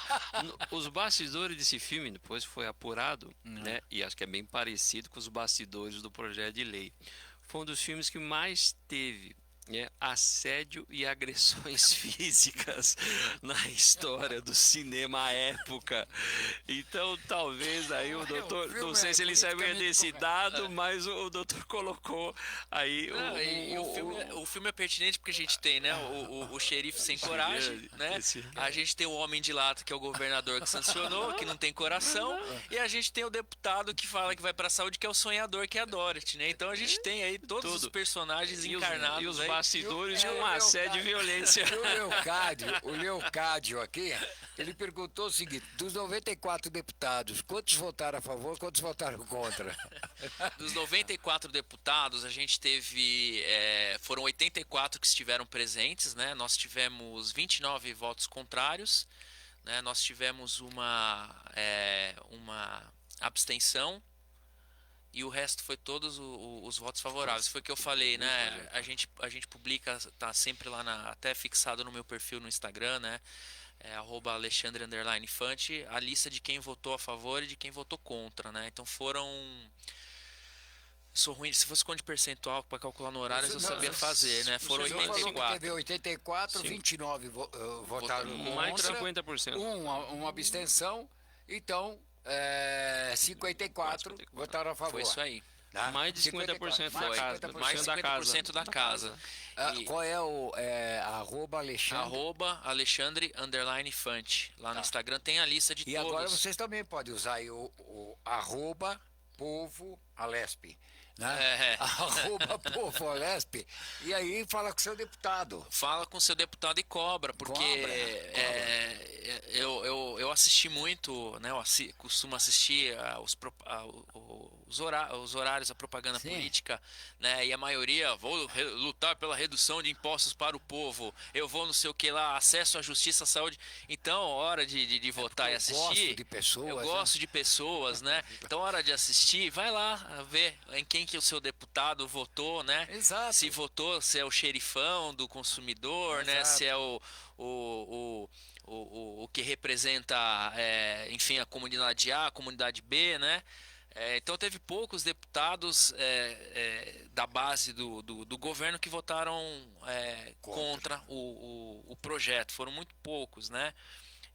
Os bastidores desse filme, depois foi apurado, né? E acho que é bem parecido com os bastidores do projeto de lei. Foi um dos filmes que mais teve assédio e agressões físicas na história do cinema à época. Então, talvez aí o doutor, não sei se ele sabia desse dado, mas o doutor colocou aí o filme é pertinente porque a gente tem, né, o xerife sem coragem, né? A gente tem o Homem de Lata, que é o governador que sancionou, que não tem coração, e a gente tem o deputado que fala que vai pra saúde, que é o sonhador, que é a Dorothy, né? Então a gente tem aí todos os personagens encarnados e os aí. Bastidores com assédio e violência. O Leocádio aqui, ele perguntou o seguinte: dos 94 deputados, quantos votaram a favor, quantos votaram contra? Dos 94 deputados, a gente teve, foram 84 que estiveram presentes, né? Nós tivemos 29 votos contrários, né? Nós tivemos uma abstenção. E o resto foi todos os votos favoráveis. Foi o que eu falei, né? A gente publica, tá sempre lá, até fixado no meu perfil no Instagram, né? @Alexandre_Fante, a lista de quem votou a favor e de quem votou contra, né? Então foram... Sou ruim, se fosse conta de percentual para calcular no horário, eu sabia fazer, né? Foram 84. Teve 84, 29 votaram contra, mais de 50%. Uma abstenção, então 54 votaram a favor. Foi isso aí. Tá? Mais de 50% da casa. Mais de 50% da casa. Qual é o Alexandre? @Alexandre_Fante. Lá no Instagram tem a lista de todos. E agora vocês também podem usar aí o @Povo Alesp. Né? Povo Alesp, e aí fala com o seu deputado. Fala com o seu deputado e cobra, porque eu assisti muito, né? Eu costumo assistir os horários, a propaganda política, né? E a maioria, vou lutar pela redução de impostos para o povo, eu vou não sei o que lá, acesso à justiça, à saúde. Então, hora de votar e assistir, eu gosto de pessoas, né? Então, hora de assistir, vai lá ver em quem que o seu deputado votou, né? Exato. Se votou, se é o xerifão do consumidor, né? Se é o que representa, enfim, a comunidade A, a comunidade B, né? Então teve poucos deputados da base do governo que votaram contra o projeto. Foram muito poucos, né?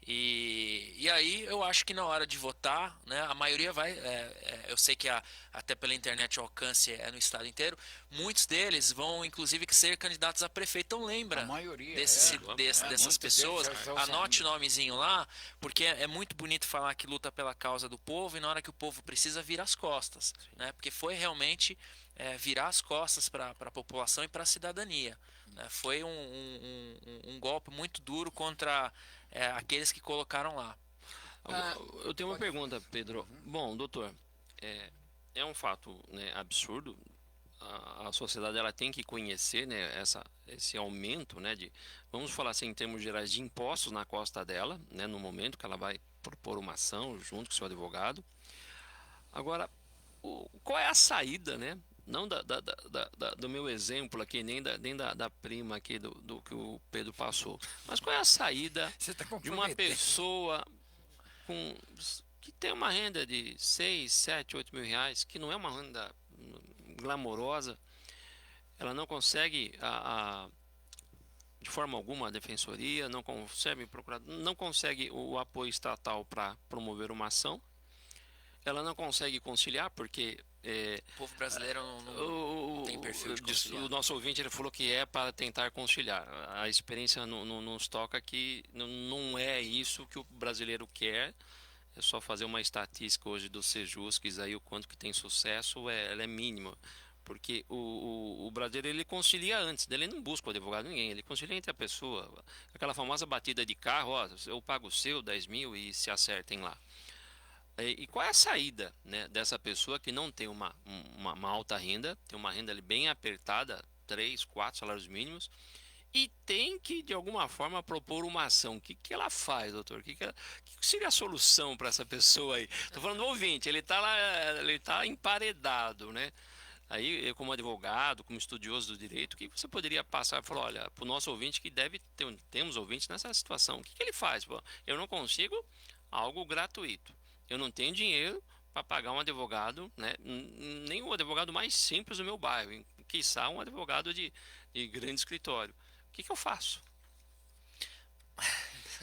E aí eu acho que na hora de votar, né, a maioria vai, eu sei que até pela internet o alcance é no estado inteiro, muitos deles vão inclusive ser candidatos a prefeito. Então lembra dessas pessoas, anote o nomezinho lá, porque é muito bonito falar que luta pela causa do povo e na hora que o povo precisa vira as costas, né, porque foi realmente virar as costas para a população e para a cidadania. Né, foi um golpe muito duro contra aqueles que colocaram lá. Ah, Eu tenho uma pode- pergunta, Pedro. Bom, doutor, é um fato, né, absurdo. A sociedade ela tem que conhecer, né, esse aumento, né, vamos falar assim, em termos gerais, de impostos na costa dela, né, no momento que ela vai propor uma ação junto com seu advogado. Agora, qual é a saída, né? Não do meu exemplo aqui, nem da prima aqui do que o Pedro passou. Mas qual é a saída Você está de uma comprometendo. pessoa com, que tem uma renda de 6, 7, 8 mil reais, que não é uma renda glamourosa, ela não consegue de forma alguma a defensoria, não consegue procurar, não consegue o apoio estatal para promover uma ação, ela não consegue conciliar porque O povo brasileiro não tem perfil de conciliar. o nosso ouvinte ele falou que é para tentar conciliar. A experiência nos toca que não é isso que o brasileiro quer. É só fazer uma estatística hoje do Sejusques aí o quanto que tem sucesso, ela é mínima. Porque o brasileiro ele concilia antes, ele não busca o advogado ninguém, ele concilia entre a pessoa. Aquela famosa batida de carro, ó, eu pago o seu 10 mil e se acertem lá. E qual é a saída, né, dessa pessoa que não tem uma alta renda, tem uma renda ali bem apertada, 3, 4 salários mínimos, e tem que, de alguma forma, propor uma ação? O que ela faz, doutor? Que seria a solução para essa pessoa aí? Estou falando do ouvinte, ele está lá, ele está emparedado, né? Aí, eu como advogado, como estudioso do direito, o que você poderia passar? Falar, olha, para o nosso ouvinte que deve ter, temos ouvintes nessa situação, o que ele faz? Pô, eu não consigo algo gratuito. Eu não tenho dinheiro para pagar um advogado, né? Nem o advogado mais simples do meu bairro, quiçá um advogado de grande escritório. O que eu faço?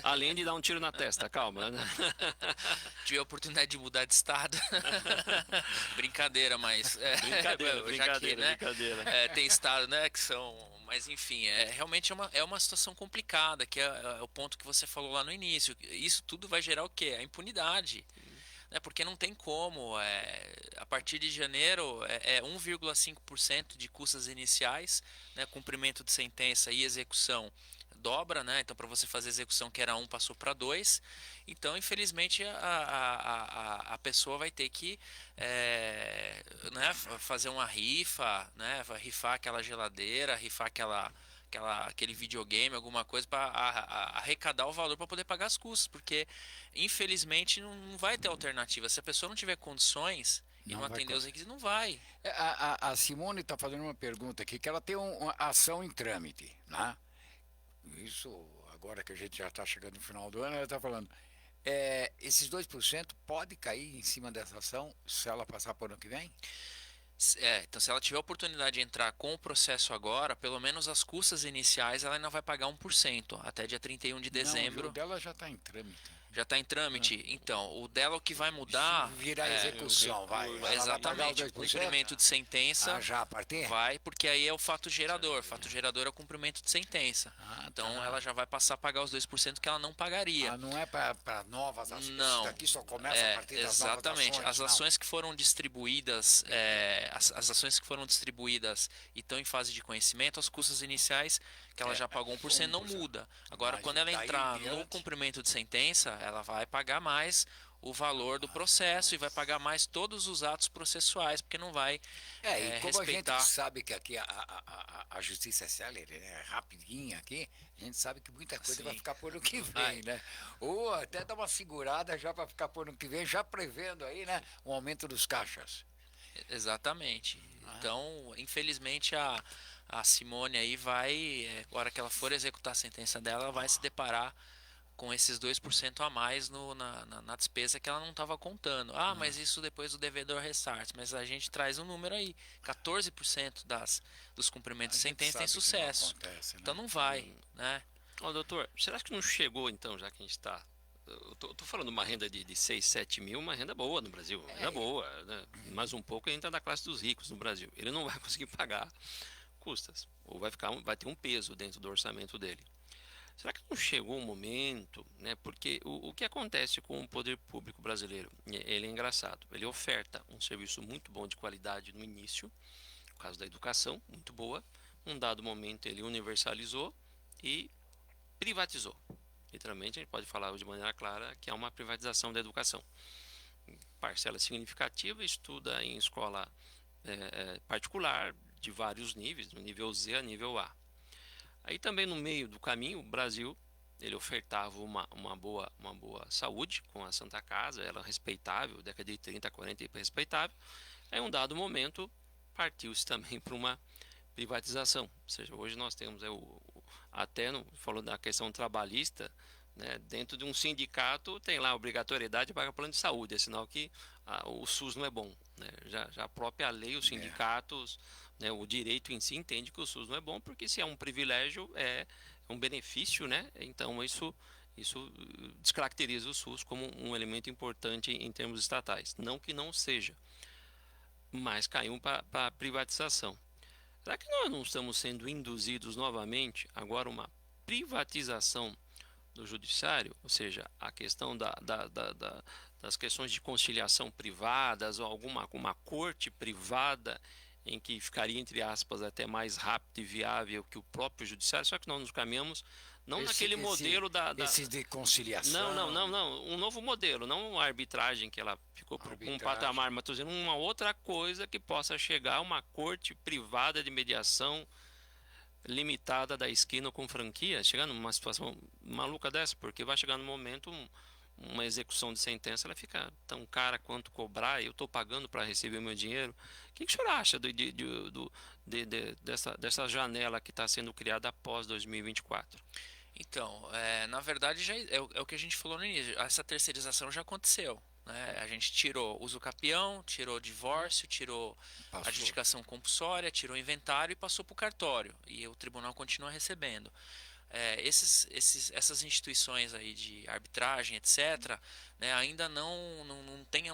Além de dar um tiro na testa, calma, né? Tive a oportunidade de mudar de estado. Brincadeira, mas Brincadeira, já que, né, brincadeira. tem estado, né, que são, mas enfim, realmente é uma situação complicada, que é o ponto que você falou lá no início. Isso tudo vai gerar o quê? A impunidade. Né, porque não tem como, a partir de janeiro é 1,5% de custas iniciais, né, cumprimento de sentença e execução dobra, né? Então para você fazer execução que era 1 passou para 2. Então infelizmente a pessoa vai ter que né, fazer uma rifa, né? Vai rifar aquela geladeira, rifar aquele videogame, alguma coisa para arrecadar o valor para poder pagar as custas, porque infelizmente não vai ter alternativa. Se a pessoa não tiver condições e não Não vai atender os conseguir. requisitos, não vai. A Simone está fazendo uma pergunta aqui, que ela tem uma ação em trâmite, né? Isso, agora que a gente já está chegando no final do ano, ela está falando, esses 2% pode cair em cima dessa ação se ela passar por ano que vem? Então se ela tiver a oportunidade de entrar com o processo agora, pelo menos as custas iniciais ela ainda vai pagar 1% até dia 31 de Não, dezembro. o dela já está em trâmite. Já está em trâmite? Então, o dela o que vai mudar. Se virar execução, vai. Ela vai pagar os Exatamente. 2%? Cumprimento de sentença. Já a partir? Vai, porque aí é o fato gerador. Fato gerador é o cumprimento de sentença. Então, tá. ela já vai passar a pagar os 2% que ela não pagaria. Não é para novas ações. Não. Isso daqui só começa a partir das novas Exatamente. ações. As ações que foram distribuídas, as ações que foram distribuídas e estão em fase de conhecimento, as custas iniciais que ela já pagou 1% não muda. Agora, Mas quando ela daí entrar em no diante- cumprimento de sentença, ela vai pagar mais o valor do processo e vai pagar mais todos os atos processuais, porque não vai E como respeitar. a gente sabe que aqui a justiça é célere, né? Rapidinha aqui, a gente sabe que muita coisa Sim. vai ficar por ano que Vai. vem, né? Ou até dar uma segurada já para ficar por ano que vem, já prevendo aí, né? Um aumento dos caixas. Exatamente. Então, infelizmente, a Simone aí vai, agora que ela for executar a sentença dela, ela vai se deparar com esses 2% a mais na despesa que ela não estava contando. Mas isso depois do devedor ressarce. Mas a gente traz um número aí: 14% dos cumprimentos de A gente sentença tem sabe que não sucesso. acontece, né? Então não vai, né? Ó, doutor, será que não chegou então, já que a gente está. Eu tô falando uma renda de 6, 7 mil, uma renda boa no Brasil, uma renda boa, né? Mais um pouco a gente está da classe dos ricos no Brasil. Ele não vai conseguir pagar custas, ou vai ter um peso dentro do orçamento dele. Será que não chegou o momento, né? Porque o que acontece com o poder público brasileiro? Ele é engraçado. Ele oferta um serviço muito bom de qualidade no início, no caso da educação, muito boa. Num dado momento ele universalizou e privatizou. Literalmente, a gente pode falar de maneira clara que é uma privatização da educação. Parcela significativa estuda em escola particular de vários níveis, do nível Z a nível A. Aí também no meio do caminho, o Brasil, ele ofertava uma boa saúde com a Santa Casa, ela respeitável, década de 30, 40 respeitável. Aí em um dado momento partiu-se também para uma privatização. Ou seja, hoje nós temos até falou da questão trabalhista, né, dentro de um sindicato tem lá a obrigatoriedade de pagar plano de saúde, é sinal que o SUS não é bom, né? Já a própria lei, os sindicatos, né, o direito em si entende que o SUS não é bom, porque se é um privilégio, é um benefício, né? Então isso descaracteriza o SUS como um elemento importante em termos estatais. Não que não seja, mas caiu para a privatização. Será que nós não estamos sendo induzidos novamente agora uma privatização do judiciário? Ou seja, a questão das questões de conciliação privadas ou uma corte privada em que ficaria, entre aspas, até mais rápido e viável que o próprio judiciário, só que nós nos caminhamos não naquele modelo esse de conciliação. Não. Um novo modelo, não uma arbitragem que ela ficou com um patamar, mas estou dizendo uma outra coisa que possa chegar a uma corte privada de mediação limitada da esquina com franquia, chegando numa situação maluca dessa, porque vai chegar no momento uma execução de sentença, ela fica tão cara quanto cobrar, eu estou pagando para receber o meu dinheiro. O que o senhor acha dessa janela que está sendo criada após 2024? Então, na verdade, é o que a gente falou no início. Essa terceirização já aconteceu, né? A gente tirou uso capião, tirou divórcio, tirou adjudicação compulsória, tirou inventário e passou para o cartório. E o tribunal continua recebendo. Essas instituições aí de arbitragem, etc., né, ainda não tem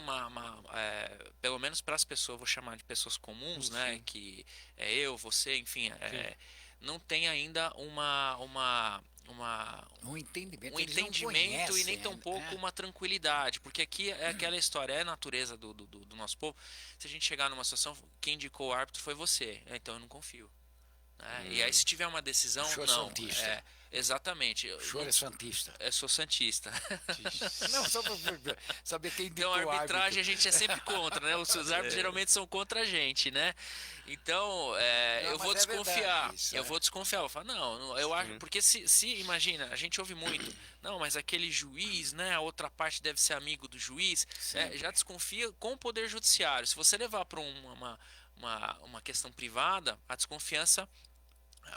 pelo menos para as pessoas, vou chamar de pessoas comuns, né, que é eu, você, enfim, não tem ainda um entendimento, um entendimento e nem tampouco uma tranquilidade, porque aqui é aquela história, é a natureza do nosso povo. Se a gente chegar numa situação, quem indicou o árbitro foi você, então eu não confio. E aí se tiver uma decisão, o senhor não, santista. Exatamente. O senhor é santista. Eu sou santista. Não, só para saber quem indicou então a arbitragem árbitro. a gente é sempre contra, né? Os árbitros geralmente são contra a gente, né? Então, eu vou desconfiar. Eu vou desconfiar. Vou falar, não, eu acho. Porque se imagina, a gente ouve muito, não, mas aquele juiz, né? A outra parte deve ser amigo do juiz. Já desconfia com o poder judiciário. Se você levar para uma questão privada, a desconfiança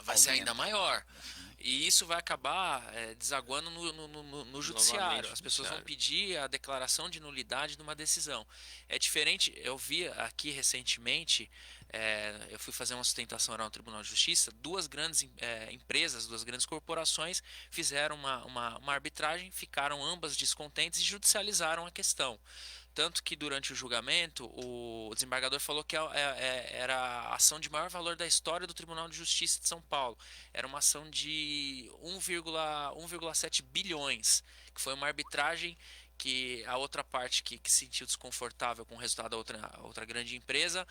vai ser ainda maior. E isso vai acabar desaguando no judiciário. As pessoas vão pedir a declaração de nulidade de uma decisão. É diferente, eu vi aqui recentemente, eu fui fazer uma sustentação oral no Tribunal de Justiça, duas grandes empresas, duas grandes corporações fizeram uma arbitragem, ficaram ambas descontentes e judicializaram a questão. Tanto que durante o julgamento, o desembargador falou que era a ação de maior valor da história do Tribunal de Justiça de São Paulo. Era uma ação de 1,7 bilhões, que foi uma arbitragem que a outra parte que se sentiu desconfortável com o resultado da outra grande empresa,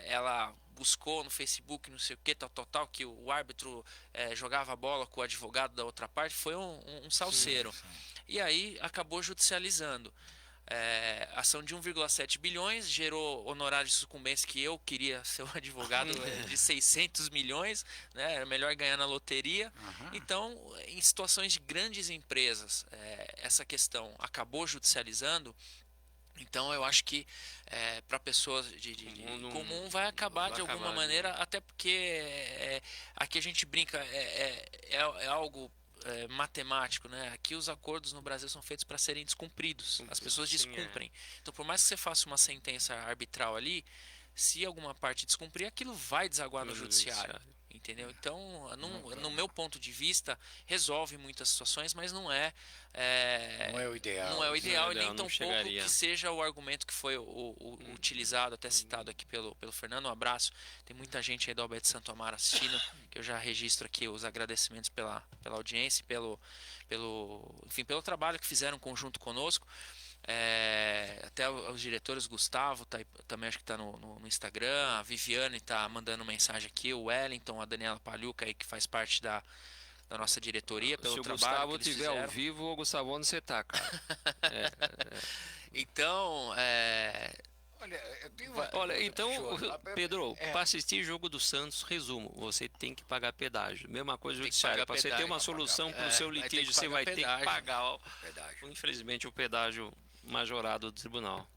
ela buscou no Facebook, não sei o que, tal, que o árbitro jogava a bola com o advogado da outra parte, foi um salseiro. Sim. E aí acabou judicializando. Ação de 1,7 bilhões, gerou honorário de sucumbência que eu queria ser um advogado de 600 milhões, né? Era melhor ganhar na loteria. Então, em situações de grandes empresas, essa questão acabou judicializando. Então, eu acho que para pessoas de comum vai acabar de alguma maneira, até porque aqui a gente brinca, é algo matemático, né? Aqui os acordos no Brasil são feitos para serem descumpridos. As pessoas descumprem. Então, por mais que você faça uma sentença arbitral ali, se alguma parte descumprir, aquilo vai desaguar no judiciário. Entendeu? Então, no meu ponto de vista, resolve muitas situações, mas não é o ideal. Não é o ideal e nem tampouco que seja o argumento que foi utilizado, até citado aqui pelo Fernando. Um abraço. Tem muita gente aí do Alberto Santo Amaro assistindo, que eu já registro aqui os agradecimentos pela audiência e pelo trabalho que fizeram conjunto conosco. Até os diretores, Gustavo também acho que está no Instagram, a Viviane está mandando mensagem aqui, o Wellington, a Daniela Paluca aí, que faz parte da da nossa diretoria pelo Se o trabalho Gustavo que eles estiver ao fizeram. vivo, ô Gustavo, onde você tá, cara? Então, Olha, eu tenho Olha, então, Show. Pedro, É, para assistir jogo do Santos, resumo, você tem que pagar pedágio. Mesma coisa tem que judiciária. pagar Para você ter pedágio. uma solução para o seu vai ter litígio, que você pagar vai ter que pedágio. pagar, pedágio. infelizmente, o pedágio majorado do tribunal.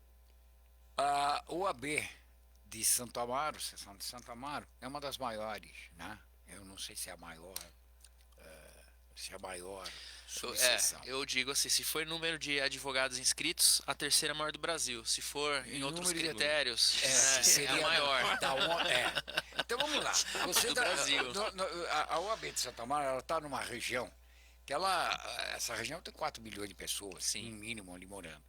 A OAB de Santo Amaro, seção de Santo Amaro, é uma das maiores, né? Eu não sei se é a maior, se é a maior subseção. Eu digo assim, se for número de advogados inscritos, a terceira maior do Brasil. Se for em outros número de- critérios, seria é a maior. Então vamos lá. Você Do Brasil. A OAB de Santo Amaro, ela está numa região que essa região tem 4 milhões de pessoas, Sim. no mínimo, ali morando.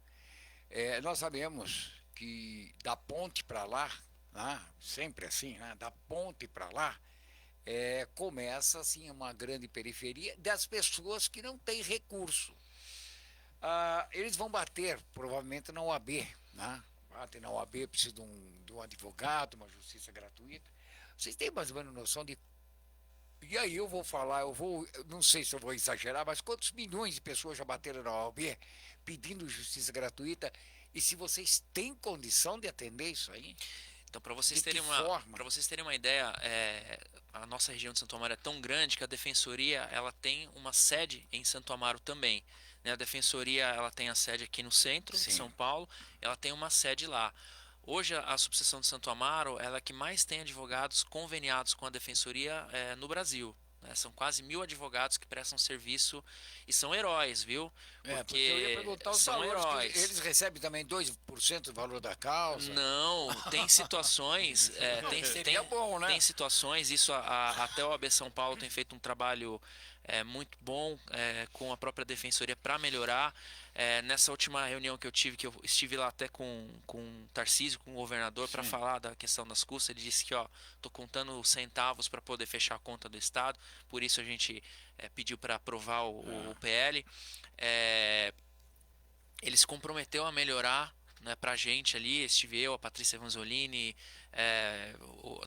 Nós sabemos que da ponte para lá, né, sempre assim, né, da ponte para lá, começa assim uma grande periferia das pessoas que não têm recurso. Eles vão bater provavelmente na OAB, né? Batem na OAB, precisa de um advogado, uma justiça gratuita. Vocês têm mais ou menos noção de. E aí eu não sei se eu vou exagerar, mas quantos milhões de pessoas já bateram na OAB pedindo justiça gratuita? E se vocês têm condição de atender isso aí? Então, para vocês, De que terem forma? vocês terem uma ideia, a nossa região de Santo Amaro é tão grande que a Defensoria ela tem uma sede em Santo Amaro também. Né? A Defensoria ela tem a sede aqui no centro, Sim. de São Paulo, ela tem uma sede lá. Hoje, a subseção de Santo Amaro ela é a que mais tem advogados conveniados com a Defensoria no Brasil. Né? São quase 1.000 advogados que prestam serviço e são heróis, viu? Porque eu ia perguntar os são valores, que heróis. eles recebem também 2% do valor da causa? Não, tem situações. Seria bom, né? Tem situações, isso até o OAB São Paulo tem feito um trabalho muito bom com a própria Defensoria para melhorar. Nessa última reunião que eu tive, que eu estive lá até com o Tarcísio, com o governador, para falar da questão das custas, ele disse que estou contando centavos para poder fechar a conta do Estado, por isso a gente pediu para aprovar o PL. Ele se comprometeu a melhorar, né, para a gente ali, estive eu, a Patrícia Evanzolini,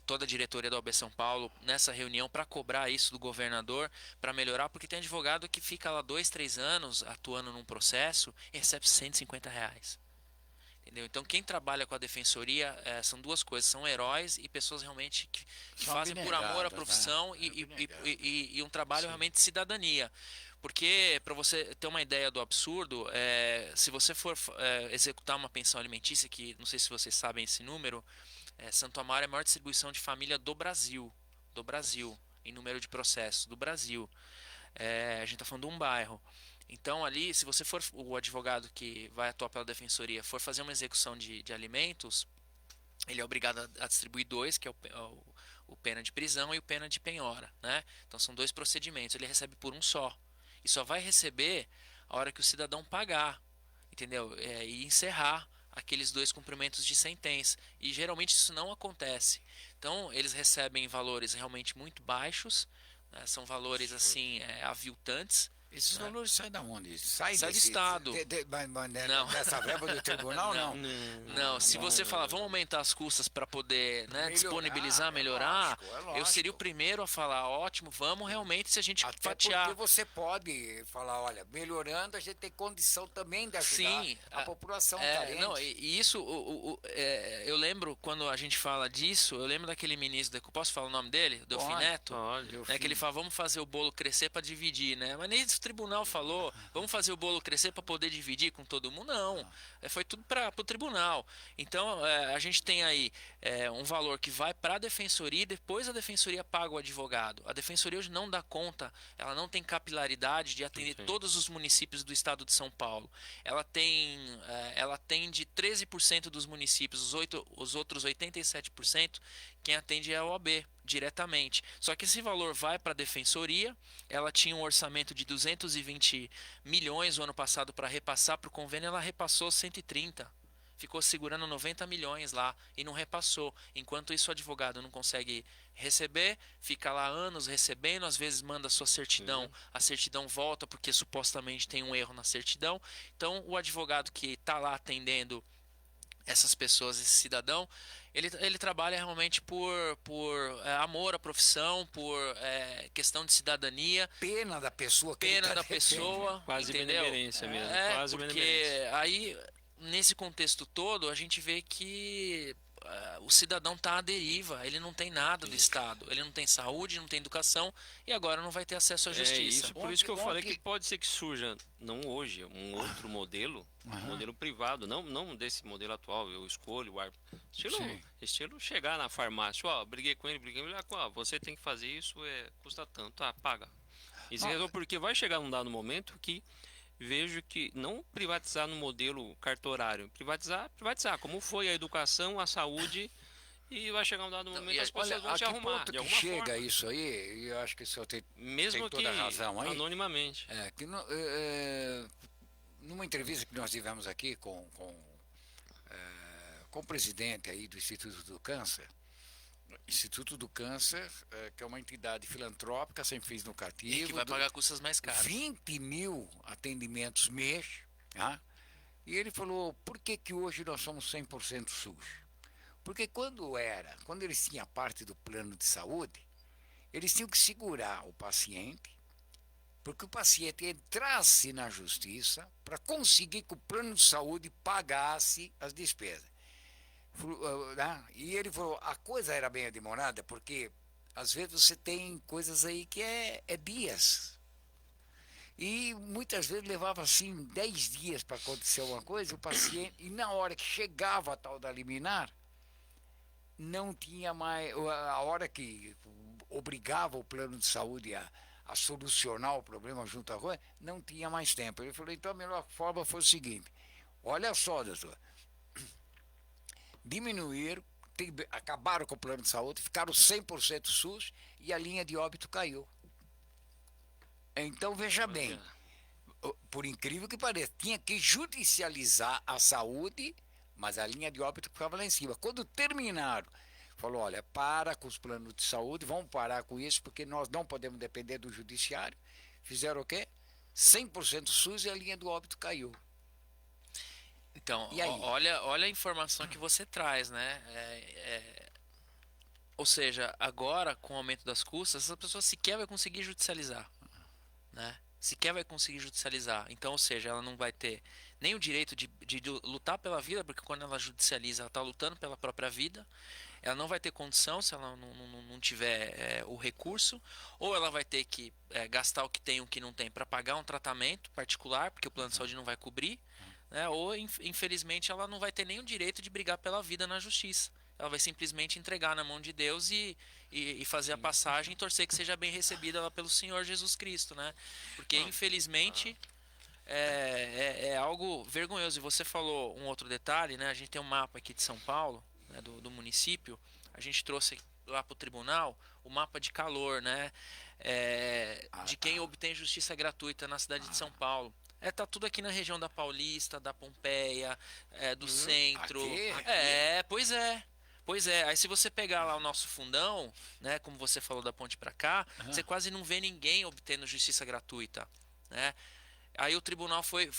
toda a diretoria da OAB São Paulo nessa reunião para cobrar isso do governador, para melhorar, porque tem advogado que fica lá 2, 3 anos atuando num processo e recebe R$ 150. Entendeu? Então quem trabalha com a defensoria são duas coisas, são heróis e pessoas realmente que fazem por amor à profissão, né? e um trabalho realmente de cidadania. Porque, para você ter uma ideia do absurdo, se você for executar uma pensão alimentícia, que não sei se vocês sabem esse número, Santo Amaro é a maior distribuição de família do Brasil, em número de processos, do Brasil. A gente está falando de um bairro. Então, ali, se você for o advogado que vai atuar pela defensoria, for fazer uma execução de alimentos, ele é obrigado a distribuir 2, que é o pena de prisão e o pena de penhora, né? Então, são 2 procedimentos. Ele recebe por um só. E só vai receber a hora que o cidadão pagar, entendeu? E encerrar aqueles 2 cumprimentos de sentença. E geralmente isso não acontece. Então, eles recebem valores realmente muito baixos, né? São valores assim aviltantes. Esses valores saem da onde? Sai do Estado. Não. Dessa verba do tribunal, não? Não, se você falar, vamos aumentar as custas para poder disponibilizar, melhorar, lógico. eu seria o primeiro a falar, ótimo, vamos realmente, se a gente Até fatiar. porque você pode falar, olha, melhorando, a gente tem condição também de ajudar Sim, a população carente. Não, e isso, eu lembro, quando a gente fala disso, eu lembro daquele ministro, posso falar o nome dele? Delfim Neto? Que ele fala, vamos fazer o bolo crescer para dividir, né? Mas nem o tribunal falou, vamos fazer o bolo crescer para poder dividir com todo mundo? Não, foi tudo para o tribunal. Então, a gente tem aí um valor que vai para a defensoria e depois a defensoria paga o advogado. A defensoria hoje não dá conta, ela não tem capilaridade de atender todos os municípios do estado de São Paulo. Ela atende 13% dos municípios, os outros 87%, quem atende é a OAB diretamente. Só que esse valor vai para a defensoria, ela tinha um orçamento de 220 milhões o ano passado para repassar para o convênio, ela repassou 130. Ficou segurando 90 milhões lá e não repassou. Enquanto isso, o advogado não consegue receber, fica lá anos recebendo, às vezes manda sua certidão, a certidão volta porque supostamente tem um erro na certidão. Então, o advogado que está lá atendendo essas pessoas, esse cidadão, ele trabalha realmente por amor à profissão, por questão de cidadania, Pena da pessoa que ele pena tá da devendo. pessoa, Quase entendeu? benemerência mesmo, quase Porque benemerência. aí, nesse contexto todo, a gente vê que o cidadão está à deriva, ele não tem nada do Estado, ele não tem saúde, não tem educação e agora não vai ter acesso à É justiça. isso, por isso que eu falei que Ontem- pode ser que surja, não hoje, um outro modelo, um modelo privado, não desse modelo atual, eu escolho o árbitro. Sim. Estilo chegar na farmácia, ó, briguei com ele, ó, você tem que fazer isso, custa tanto, tá, paga. Isso resolve porque vai chegar num dado momento que vejo que não privatizar no modelo cartorário, privatizar, como foi a educação, a saúde, e vai chegar um dado momento e as pessoas Olha, vão a se que arrumar, ponto de que alguma chega forma. isso aí, e eu acho que o senhor tem Mesmo que toda a razão aí. anonimamente. Numa entrevista que nós tivemos aqui com o presidente aí do Instituto do Câncer, que é uma entidade filantrópica sem fins E lucrativos, que vai pagar custas mais caras. 20 mil atendimentos mês, tá? E ele falou, por que que hoje nós somos 100% SUS? Porque quando eles tinham parte do plano de saúde, eles tinham que segurar o paciente, porque o paciente entrasse na justiça para conseguir que o plano de saúde pagasse as despesas. E ele falou, a coisa era bem demorada, porque às vezes você tem coisas aí que é dias. E muitas vezes levava assim 10 dias para acontecer alguma coisa, o paciente, e na hora que chegava a tal da liminar, não tinha mais, a hora que obrigava o plano de saúde a solucionar o problema junto à coisa, não tinha mais tempo. Ele falou, então a melhor forma foi o seguinte, olha só, doutor, diminuíram, acabaram com o plano de saúde, ficaram 100% SUS e a linha de óbito caiu. Então, veja bem, por incrível que pareça, tinha que judicializar a saúde, mas a linha de óbito ficava lá em cima. Quando terminaram, falou, olha, para com os planos de saúde, vamos parar com isso, porque nós não podemos depender do judiciário. Fizeram o quê? 100% SUS e a linha do óbito caiu. Então, E aí? olha a informação que você traz, né? Ou seja, agora, com o aumento das custas, essa pessoa sequer vai conseguir judicializar, né? Sequer vai conseguir judicializar. Então, ou seja, ela não vai ter nem o direito de lutar pela vida, porque quando ela judicializa, ela está lutando pela própria vida. Ela não vai ter condição se ela não tiver o recurso, ou ela vai ter que gastar o que tem e o que não tem para pagar um tratamento particular, porque o plano de saúde não vai cobrir, né? Ou, infelizmente, ela não vai ter nem o direito de brigar pela vida na justiça. Ela vai simplesmente entregar na mão de Deus e fazer a passagem e torcer que seja bem recebida lá pelo Senhor Jesus Cristo, né? Porque, infelizmente, é algo vergonhoso. E você falou um outro detalhe, né? A gente tem um mapa aqui de São Paulo, né, do município. A gente trouxe lá para o tribunal o mapa de calor, né? De quem obtém justiça gratuita na cidade de São Paulo. Tá tudo aqui na região da Paulista, da Pompeia, do centro. Aqui? Pois é. Pois é, aí se você pegar lá o nosso fundão, né, como você falou da ponte para cá, você quase não vê ninguém obtendo justiça gratuita, né? Aí o tribunal foi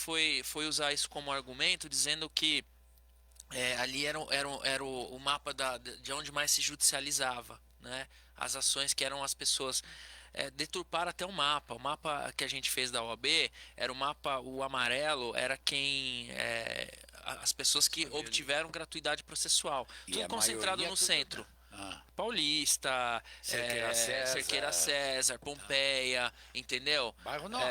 usar isso como argumento, dizendo que ali era o mapa de onde mais se judicializava, né? As ações que eram as pessoas deturparam até o mapa. O mapa que a gente fez da OAB era o mapa, o amarelo era quem as pessoas que obtiveram gratuidade processual. E Tudo a concentrado maioria no tudo- centro. Ah, Paulista, Cerqueira César, Pompeia, entendeu? Bairro Nobre.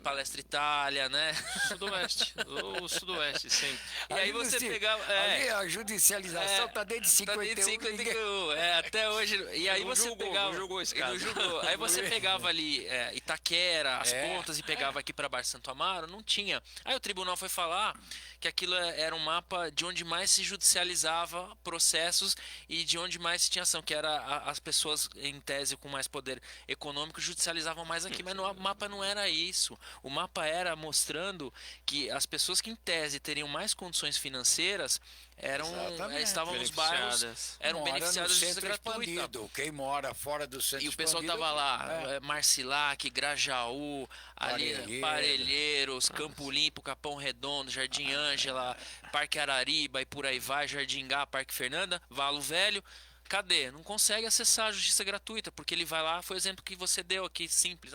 Palestra Itália, né? Sudoeste, o Sudoeste sempre. E aí você pegava. Ali a judicialização está desde 51. Tá desde ninguém- 51, até hoje. E aí Não você julgou, pegava. não julgou esse e não caso. julgou. Aí você pegava ali Itaquera, as pontas e pegava aqui para Baixo Santo Amaro, não tinha. Aí o tribunal foi falar que aquilo era um mapa de onde mais se judicializava processos e de onde mais mais se tinha ação, que era as pessoas em tese com mais poder econômico judicializavam mais aqui, mas o mapa não era isso. O mapa era mostrando que as pessoas que em tese teriam mais condições financeiras estavam nos bairros, eram beneficiadas de justiça gratuita. Expandido. Quem mora fora do centro E o pessoal expandido, tava lá, Marcilac, Grajaú, ali, Parelheiros, Campo Limpo, Capão Redondo, Jardim Ângela, Parque Arariba e por aí vai, Jardim Gá, Parque Fernanda, Valo Velho. Cadê? Não consegue acessar a justiça gratuita, porque ele vai lá, foi o exemplo que você deu aqui, simples.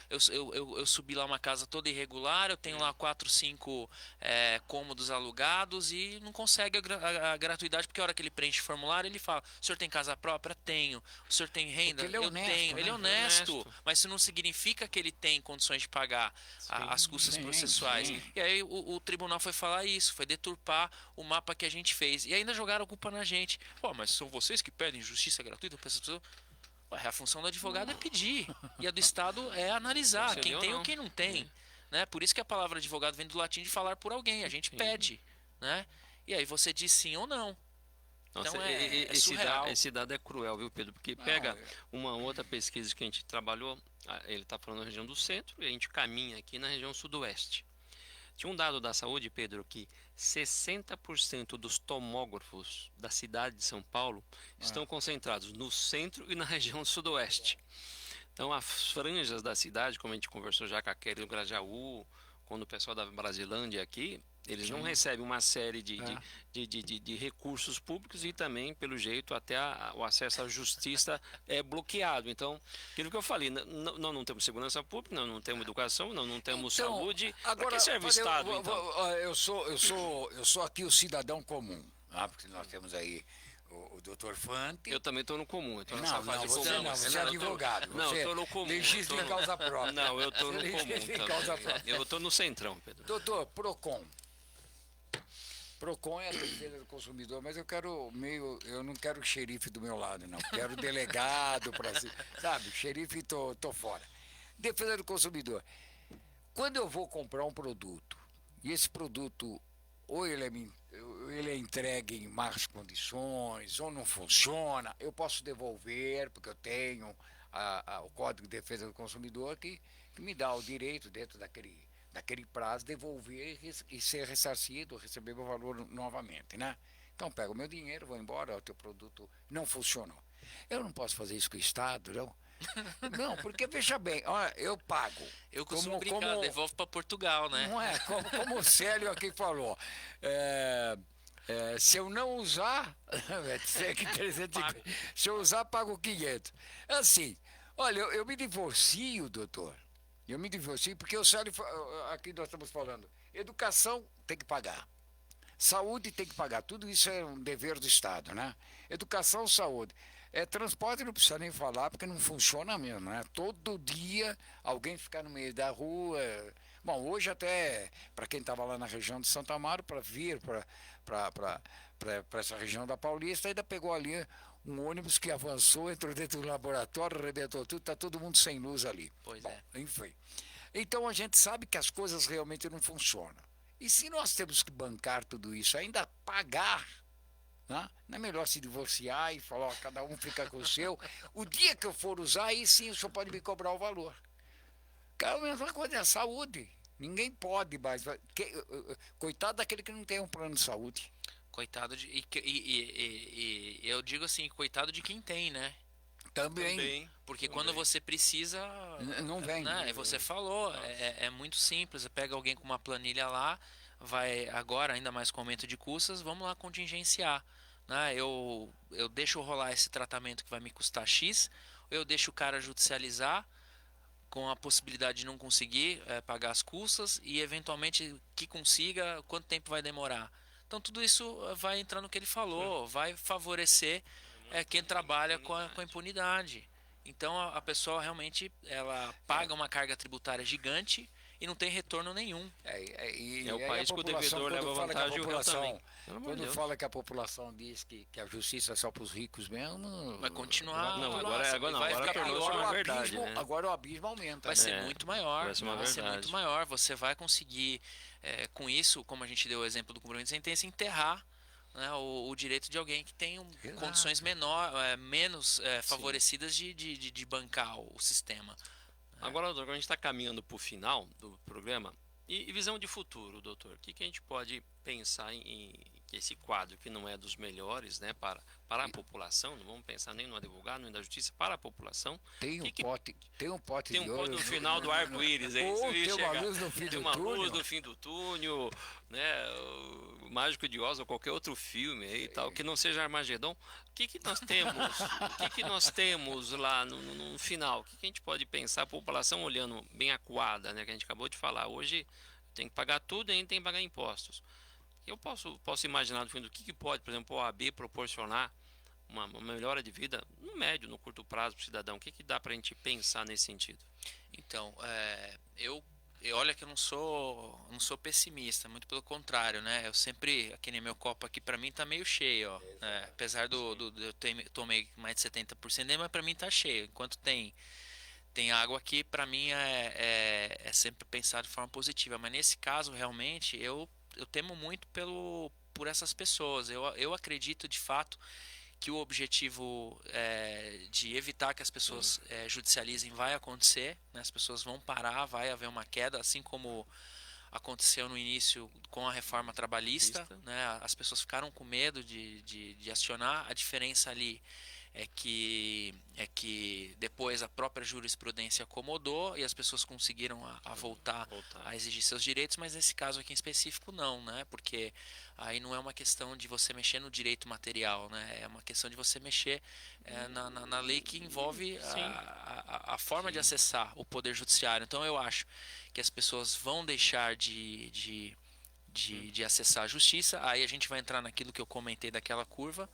Eu subi lá uma casa toda irregular, eu tenho lá 4, 5 cômodos alugados e não consegue a gratuidade, porque a hora que ele preenche o formulário, ele fala: o senhor tem casa própria? Tenho. O senhor tem renda? Ele é honesto, tenho. Né? Ele é honesto, mas isso não significa que ele tem condições de pagar as custas processuais. Sim. E aí o tribunal foi falar isso, foi deturpar o mapa que a gente fez. E ainda jogaram a culpa na gente. Pô, mas são vocês que pedem justiça gratuita para essas pessoas? A função do advogado é pedir, e a do Estado é analisar quem tem ou quem não tem. Né? Por isso que a palavra advogado vem do latim de falar por alguém, a gente pede. Né? E aí você diz sim ou não. Nossa, então é surreal. Esse dado é cruel, viu, Pedro? Porque pega uma outra pesquisa que a gente trabalhou, ele está falando na região do centro, e a gente caminha aqui na região sudoeste. Tinha um dado da saúde, Pedro, que 60% dos tomógrafos da cidade de São Paulo estão concentrados no centro e na região sudoeste. Então, as franjas da cidade, como a gente conversou já com a Kelly do Grajaú, quando o pessoal da Brasilândia aqui, eles não recebem uma série de recursos públicos e também, pelo jeito, até o acesso à justiça é bloqueado. Então, aquilo que eu falei, nós não temos segurança pública, nós não temos educação, nós não temos saúde. Para que serve o Estado, então? Eu sou aqui o cidadão comum, porque nós temos aí o doutor Fante. Eu também estou no comum. Eu tô não, você é advogado. Não, eu estou no comum. Legista em causa própria. Não, eu estou no comum. Eu estou no centrão, Pedro. Doutor, PROCON é a defesa do consumidor, mas eu não quero xerife do meu lado, não. Quero delegado para sabe? Xerife, tô fora. Defesa do consumidor. Quando eu vou comprar um produto, e esse produto ou ele é entregue em más condições, ou não funciona, eu posso devolver, porque eu tenho o Código de Defesa do Consumidor que me dá o direito, dentro daquele prazo, devolver e ser ressarcido, receber meu valor novamente, né? Então, pego o meu dinheiro, vou embora, o teu produto não funcionou. Eu não posso fazer isso com o Estado, não? Não, porque, veja bem, olha, eu pago. Eu costumo brincar, devolve para Portugal, né? Não é, como o Célio aqui falou. Se eu não usar, se eu usar, pago 500. Assim, olha, eu me divorcio, doutor. Eu me divorcio porque o Célio, aqui nós estamos falando, educação tem que pagar, saúde tem que pagar, tudo isso é um dever do Estado, né? Educação, saúde. Transporte não precisa nem falar, porque não funciona mesmo, né? Todo dia alguém fica no meio da rua. Bom, hoje até, para quem estava lá na região de Santo Amaro, para vir para essa região da Paulista, ainda pegou ali um ônibus que avançou, entrou dentro do laboratório, arrebentou tudo, está todo mundo sem luz ali. Enfim. Então a gente sabe que as coisas realmente não funcionam. E se nós temos que bancar tudo isso, ainda pagar, né? Não é melhor se divorciar e falar, ó, cada um fica com o seu. O dia que eu for usar, aí sim o senhor pode me cobrar o valor. Que é a mesma coisa, é a saúde. Ninguém pode mais. Coitado daquele que não tem um plano de saúde. Coitado e eu digo assim, coitado de quem tem, né? Também. Porque quando você precisa, não vem. Né? Você falou, é muito simples. Você pega alguém com uma planilha lá, vai agora, ainda mais com aumento de custas, vamos lá contingenciar. Né? Eu deixo rolar esse tratamento que vai me custar X, ou eu deixo o cara judicializar com a possibilidade de não conseguir pagar as custas e eventualmente que consiga, quanto tempo vai demorar. Então tudo isso vai entrar no que ele falou, vai favorecer quem trabalha com a impunidade. Então a pessoa realmente ela paga uma carga tributária gigante e não tem retorno nenhum. O país que o devedor leva vantagem e o réu também. Quando fala que a população diz que a justiça é só para os ricos mesmo... Vai continuar... Não, agora tornou-se uma verdade. Né? Agora o abismo aumenta. Vai ser muito maior. Vai ser muito maior. Você vai conseguir, com isso, como a gente deu o exemplo do cumprimento de sentença, enterrar né, o direito de alguém que tem Exato. condições menos favorecidas de bancar o sistema. Agora, doutor, a gente está caminhando para o final do programa. E visão de futuro, doutor? O que a gente pode pensar que esse quadro, que não é dos melhores, né, para a população, não vamos pensar nem no advogado, nem na justiça, para a população. Tem um pote Tem de um ouro ponto no final do arco-íris, é isso? Ou tem uma luz no fim Tem do uma luz túnel. no fim do túnel, né? O Mágico de Oz ou qualquer outro filme aí e tal, que não seja Armagedon. O que nós temos? O que nós temos lá no final? O que a gente pode pensar? A população olhando bem acuada, né? Que a gente acabou de falar. Hoje tem que pagar tudo e ainda tem que pagar impostos. Eu posso imaginar no fim do que pode, por exemplo, o OAB proporcionar uma melhora de vida no médio, no curto prazo para o cidadão. O que dá para a gente pensar nesse sentido? Então, olha que eu não sou pessimista, muito pelo contrário, né? Eu sempre, aqui nem meu copo aqui para mim tá meio cheio, ó. Apesar de eu tomei mais de 70% dele, mas para mim tá cheio. Enquanto tem água aqui, para mim é sempre pensar de forma positiva. Mas nesse caso, realmente, eu temo muito por essas pessoas. Eu acredito de fato que o objetivo de evitar que as pessoas judicializem vai acontecer, né? As pessoas vão parar, vai haver uma queda, assim como aconteceu no início com a reforma trabalhista, né? As pessoas ficaram com medo de acionar. A diferença ali é que depois a própria jurisprudência acomodou e as pessoas conseguiram a voltar a exigir seus direitos, mas nesse caso aqui em específico não, né? Porque aí não é uma questão de você mexer no direito material, né? É uma questão de você mexer na lei que envolve a forma de acessar o poder judiciário. Então eu acho que as pessoas vão deixar de acessar a justiça. Aí a gente vai entrar naquilo que eu comentei daquela curva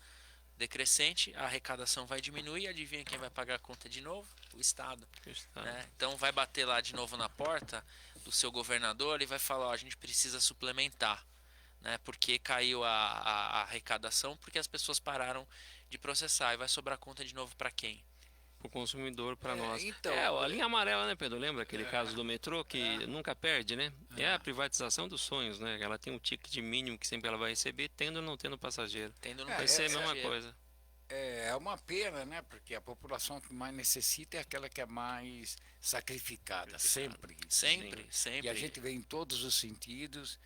decrescente, a arrecadação vai diminuir, adivinha quem vai pagar a conta de novo? O Estado. Né? Então vai bater lá de novo na porta do seu governador e vai falar, ó, a gente precisa suplementar, né? Porque caiu a arrecadação, porque as pessoas pararam de processar e vai sobrar conta de novo para quem? Para o consumidor, para nós. Então, A linha amarela, né, Pedro? Lembra aquele caso do metrô que nunca perde, né? É a privatização dos sonhos, né? Ela tem um ticket mínimo que sempre ela vai receber, tendo ou não tendo passageiro. Vai ser a mesma coisa. É uma pena, né? Porque a população que mais necessita é aquela que é mais sacrificada, sempre. Sempre. E a gente vê em todos os sentidos.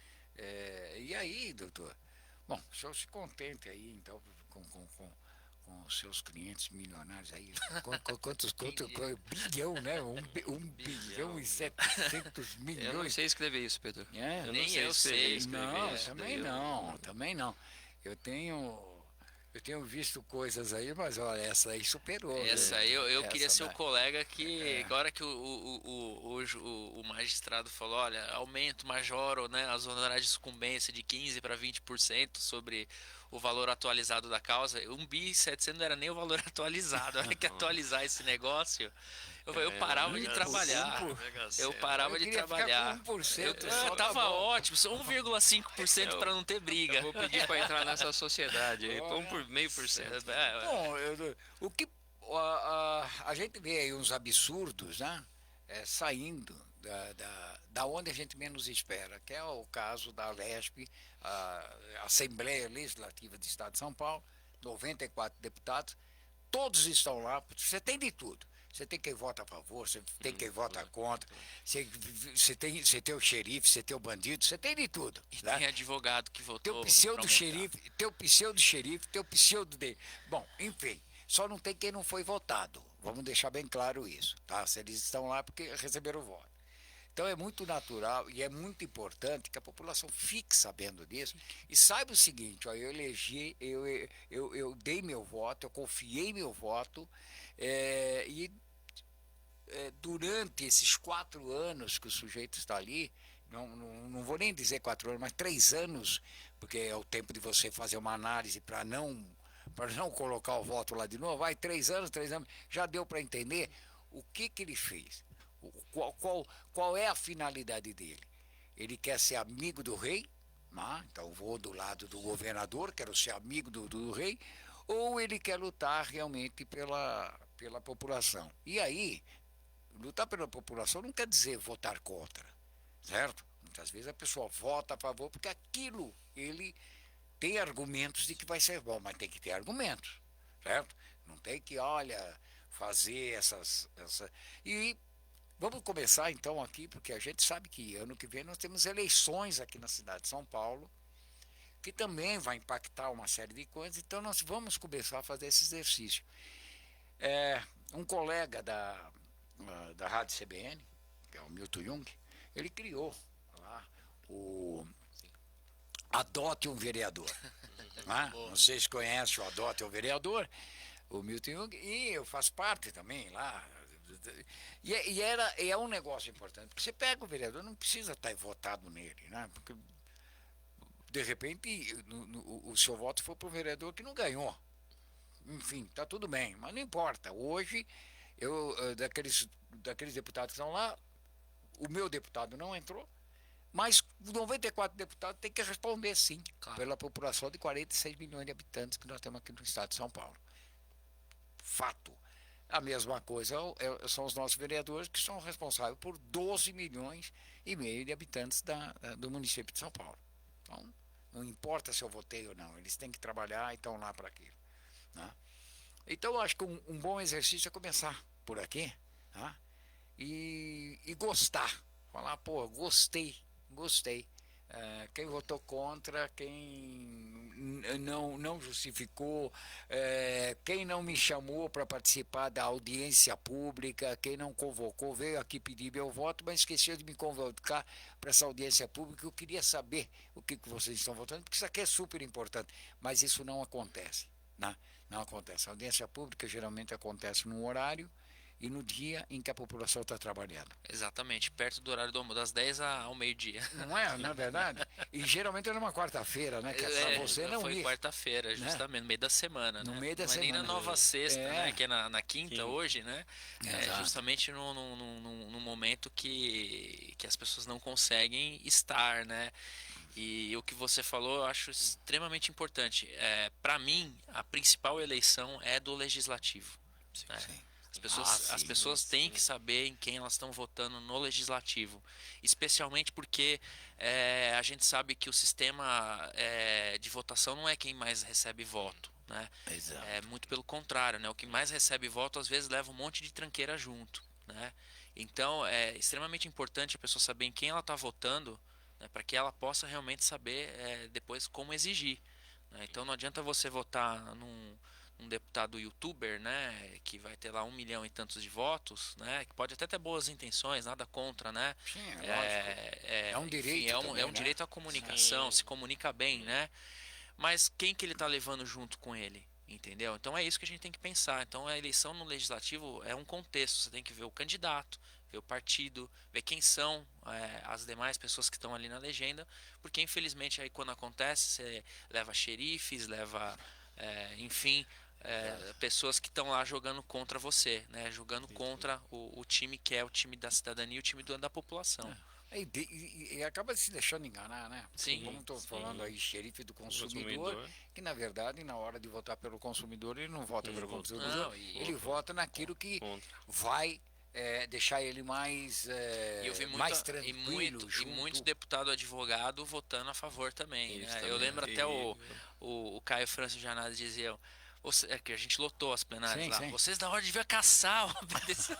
E aí, doutor? Bom, o senhor se contente aí, então, com os seus clientes milionários aí. Quantos bilhão, né? 1 bilhão e 700 milhões. Eu não sei escrever isso, Pedro. Nem eu sei escrever Não, isso. também não. Eu tenho visto coisas aí, mas olha, essa aí superou. Essa aí eu queria ser o colega que, agora que o magistrado falou, olha, aumento, majoro, né, as honorários de sucumbência de 15% para 20% sobre o valor atualizado da causa. 1.700 não era nem o valor atualizado. Olha que atualizar esse negócio. Eu parava de trabalhar. Eu parava de trabalhar. 1%, tava ótimo, só 1,5% para não ter briga. Eu vou pedir para entrar nessa sociedade aí, por 0,5%. Bom, a gente vê aí uns absurdos, né? Saindo da onde a gente menos espera, que é o caso da Alesp, a Assembleia Legislativa do Estado de São Paulo, 94 deputados, todos estão lá, você tem de tudo. Você tem quem vota a favor, você tem quem vota contra, você tem o xerife, você tem o bandido, você tem de tudo. E né? tem advogado que votou. Teu pseudo-xerife, teu pseudo. Bom, enfim, só não tem quem não foi votado. Vamos deixar bem claro isso, tá? Se eles estão lá porque receberam o voto. Então é muito natural e é muito importante que a população fique sabendo disso e saiba o seguinte, ó, eu elegi, eu dei meu voto, eu confiei meu voto, e durante esses 4 anos que o sujeito está ali, não vou nem dizer 4 anos, mas 3 anos, porque é o tempo de você fazer uma análise para não colocar o voto lá de novo, vai 3 anos, já deu para entender o que ele fez, qual é a finalidade dele. Ele quer ser amigo do rei, então vou do lado do governador, quero ser amigo do rei, ou ele quer lutar realmente pela população. E aí, lutar pela população não quer dizer votar contra, certo? Muitas vezes a pessoa vota a favor porque aquilo ele ter argumentos de que vai ser bom, mas tem que ter argumentos, certo? Não tem que, olha, fazer E vamos começar então aqui, porque a gente sabe que ano que vem nós temos eleições aqui na cidade de São Paulo, que também vai impactar uma série de coisas, então nós vamos começar a fazer esse exercício. Um colega da Rádio CBN, que é o Milton Jung, ele criou lá o Adote um Vereador. Né? Não sei se conhece o Adote um Vereador, o Milton Jung, e eu faço parte também lá. É um negócio importante, porque você pega o vereador, não precisa estar votado nele, né? Porque de repente o seu voto foi para o vereador que não ganhou. Enfim, tá tudo bem, mas não importa. Hoje, daqueles deputados que estão lá, o meu deputado não entrou, mas 94 deputados têm que responder sim, claro, pela população de 46 milhões de habitantes que nós temos aqui no estado de São Paulo. Fato. A mesma coisa são os nossos vereadores, que são responsáveis por 12 milhões e meio de habitantes do município de São Paulo. Então, não importa se eu votei ou não, eles têm que trabalhar e estão lá para aquilo. Né? Então, eu acho que um bom exercício é começar por aqui, tá? E gostar. Falar, pô, gostei. Quem votou contra, quem não justificou, quem não me chamou para participar da audiência pública, quem não convocou, veio aqui pedir meu voto, mas esqueceu de me convocar para essa audiência pública. Eu queria saber o que vocês estão votando, porque isso aqui é super importante, mas isso não acontece, né? Não acontece. A audiência pública geralmente acontece num horário e no dia em que a população está trabalhando. Exatamente, perto do horário do almoço, das 10 ao meio-dia. Não é verdade? E geralmente é numa quarta-feira, né? Que é você não foi ir. quarta-feira, justamente, no meio da semana, no né? meio da não é semana. nem na nova sexta, né? Que é na quinta hoje, né? Justamente num momento que as pessoas não conseguem estar, né? E o que você falou eu acho extremamente importante. Para mim, a principal eleição é do legislativo. Sim, né? sim. As pessoas têm que saber em quem elas estão votando no legislativo, especialmente porque a gente sabe que o sistema de votação não é quem mais recebe voto, né? Exato. É muito pelo contrário, né? O que mais recebe voto às vezes leva um monte de tranqueira junto, né? Então é extremamente importante a pessoa saber em quem ela está votando, né? Para que ela possa realmente saber depois como exigir, né? Então não adianta você votar um deputado youtuber, né, que vai ter lá 1 milhão e tantos de votos, né, que pode até ter boas intenções, nada contra, né, Sim, é um direito, enfim, também, é um né? direito à comunicação, se comunica bem, né, mas quem que ele está levando junto com ele, entendeu? Então é isso que a gente tem que pensar. Então a eleição no legislativo é um contexto, você tem que ver o candidato, ver o partido, ver quem são as demais pessoas que estão ali na legenda, porque infelizmente aí quando acontece, você leva xerifes, leva, enfim, pessoas que estão lá jogando contra você, né? Jogando contra o time que é o time da cidadania, o time da população. E acaba se deixando enganar, né? Sim. Como estou falando aí, xerife do consumidor, que na verdade, na hora de votar pelo consumidor, ele não vota pelo consumidor, ele vota naquilo que vai deixar ele mais, mais tranquilo. E muito deputado advogado votando a favor também. Né? Eu lembro até o Caio França Janada dizia. Que a gente lotou as plenárias lá. Sim. Vocês da hora deviam caçar o PDC.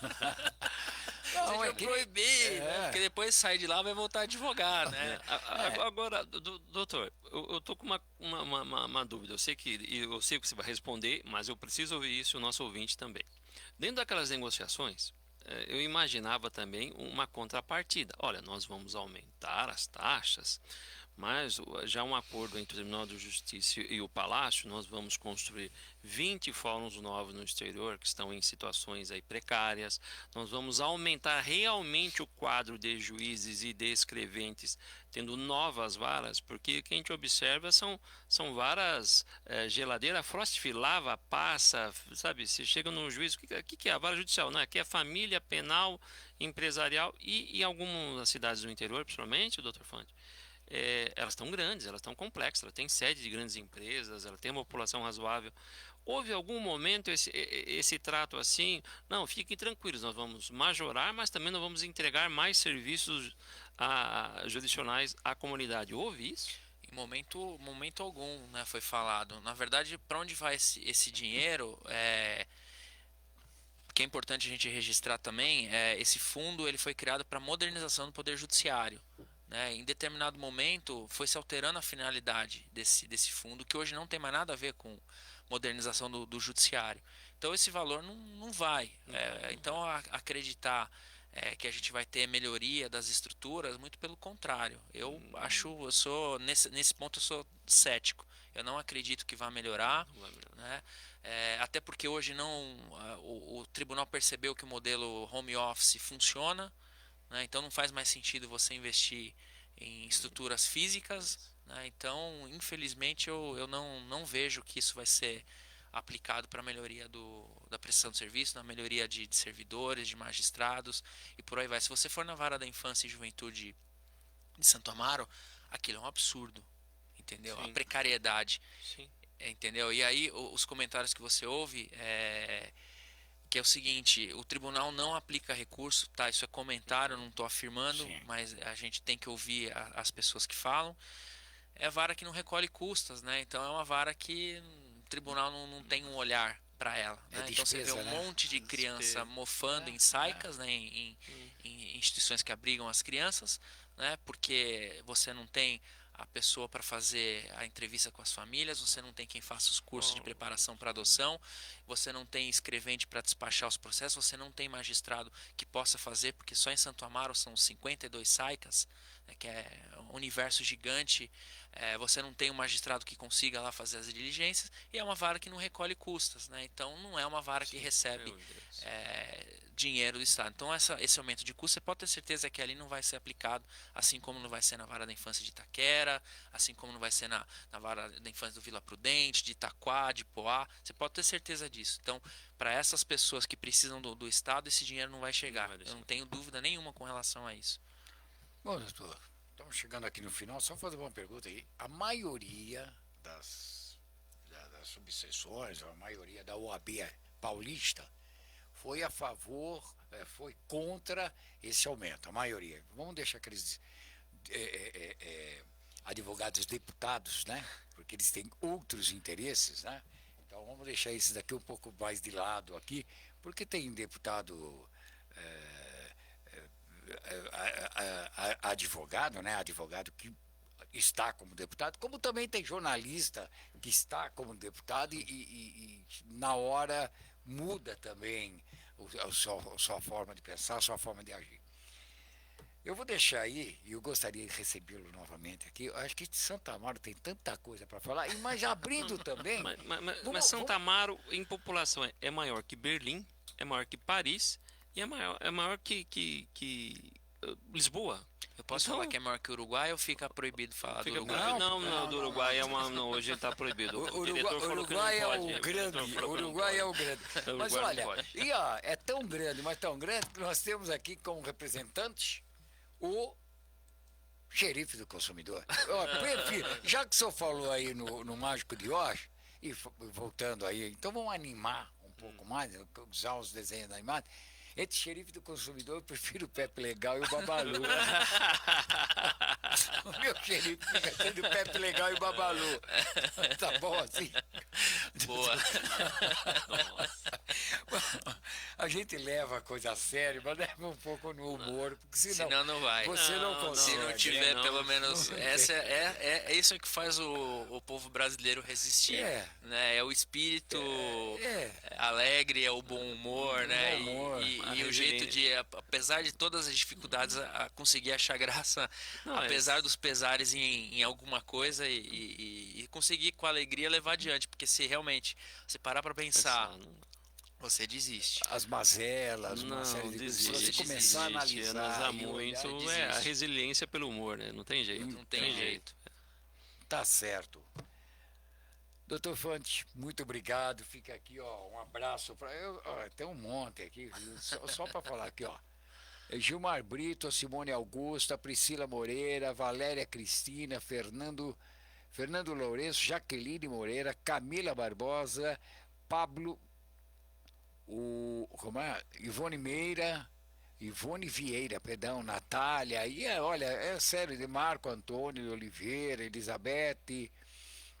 Não, proibir, né? Porque depois sai de lá vai voltar a advogar, né? Agora, doutor, eu tô com uma dúvida. Eu sei que você vai responder, mas eu preciso ouvir isso, o nosso ouvinte também. Dentro daquelas negociações, eu imaginava também uma contrapartida. Olha, nós vamos aumentar as taxas, mas já um acordo entre o Tribunal de Justiça e o Palácio, nós vamos construir 20 fóruns novos no exterior que estão em situações aí precárias. Nós vamos aumentar realmente o quadro de juízes e de escreventes, tendo novas varas, porque o que a gente observa são varas geladeira, frost lava, passa, sabe? Você chega no juiz, o que é a vara judicial? Não, aqui é família, penal, empresarial e em algumas cidades do interior, principalmente, doutor Fante, elas estão grandes, elas estão complexas, ela tem sede de grandes empresas, ela tem uma população razoável. Houve algum momento esse trato assim? Não, fiquem tranquilos, nós vamos majorar, mas também nós vamos entregar mais serviços judicionais à comunidade. Houve isso? Em momento algum, né, foi falado. Na verdade, para onde vai esse dinheiro? Que é importante a gente registrar também, esse fundo ele foi criado para modernização do Poder Judiciário. Né? Em determinado momento foi se alterando a finalidade desse fundo, que hoje não tem mais nada a ver com modernização do Judiciário. Então esse valor não vai. Então acreditar que a gente vai ter melhoria das estruturas, muito pelo contrário. Eu sou nesse ponto eu sou cético. Eu não acredito que vá melhorar, né? Até porque hoje o tribunal percebeu que o modelo home office funciona, né? Então não faz mais sentido você investir em estruturas físicas, né? Então, infelizmente, eu não vejo que isso vai ser aplicado para a melhoria da prestação de serviço, na melhoria de servidores, de magistrados e por aí vai. Se você for na vara da infância e juventude de Santo Amaro, aquilo é um absurdo, entendeu? Sim. A precariedade, Sim. entendeu? E aí os comentários que você ouve que é o seguinte, o tribunal não aplica recurso, tá? Isso é comentário, não estou afirmando, Sim. mas a gente tem que ouvir as pessoas que falam. É vara que não recolhe custas, né? Então é uma vara que o tribunal não tem um olhar para ela. Né? Então você vê um monte de criança mofando em saicas, né? Em instituições que abrigam as crianças, né? Porque você não tem a pessoa para fazer a entrevista com as famílias, você não tem quem faça os cursos de preparação para adoção, você não tem escrevente para despachar os processos, você não tem magistrado que possa fazer, porque só em Santo Amaro são 52 saicas, né, que é um universo gigante. Você não tem um magistrado que consiga lá fazer as diligências, e é uma vara que não recolhe custas, né? Então não é uma vara que recebe dinheiro do Estado. Então esse aumento de custo, você pode ter certeza que ali não vai ser aplicado, assim como não vai ser na vara da infância de Itaquera, assim como não vai ser na vara da infância do Vila Prudente, de Itaquá, de Poá, você pode ter certeza disso. Então, para essas pessoas que precisam do Estado, esse dinheiro não vai chegar. Eu não tenho dúvida nenhuma com relação a isso. Bom, doutor, estamos chegando aqui no final, só fazer uma pergunta aí. A maioria das subseções, a maioria da OAB paulista, foi a favor, foi contra esse aumento, a maioria. Vamos deixar aqueles advogados deputados, né? Porque eles têm outros interesses, né? Então vamos deixar esses daqui um pouco mais de lado aqui, porque tem deputado advogado, né? Advogado que está como deputado, como também tem jornalista que está como deputado e na hora muda também a sua forma de pensar, a sua forma de agir. Eu vou deixar aí, e eu gostaria de recebê-lo novamente aqui. Eu acho que Santa Amaro tem tanta coisa para falar, mas abrindo também. Mas Santa Amaro, em população, é maior que Berlim, é maior que Paris e é maior que Lisboa. Eu posso falar que é maior que o Uruguai ou fica proibido falar do Uruguai? Não, do Uruguai não, hoje está proibido. O Uruguai é o grande. O Uruguai é o grande. Mas olha, é tão grande, mas tão grande que nós temos aqui como representante o xerife do consumidor. Já que o senhor falou aí no Mágico de Oz, e voltando aí, então vamos animar um pouco mais, usar os desenhos animados. Entre xerife do consumidor, eu prefiro o Pepe Legal e o Babalu. O meu xerife fica sendo o Pepe Legal e o Babalu. Tá bom assim? Boa. A gente leva a coisa a sério, mas leva um pouco no humor, porque senão não vai. Você não consegue. Se não tiver, pelo menos. É isso que faz o povo brasileiro resistir. Né? É o espírito alegre, é o bom humor, né? E o jeito de, apesar de todas as dificuldades, a conseguir achar graça, apesar dos pesares em alguma coisa e conseguir com alegria levar adiante. Porque se realmente você parar para pensar, você desiste. As mazelas, se você começar a analisar muito, a resiliência pelo humor, né? Não tem jeito. Não tem jeito. Tá certo. Doutor Fante, muito obrigado. Fica aqui, ó, um abraço para eu. Tem um monte aqui, só para falar aqui, ó. Gilmar Brito, Simone Augusta, Priscila Moreira, Valéria Cristina, Fernando Lourenço, Jaqueline Moreira, Camila Barbosa, Pablo, Ivone Meira, Ivone Vieira, perdão, Natália, e olha, é sério, de Marco Antônio de Oliveira, Elizabeth,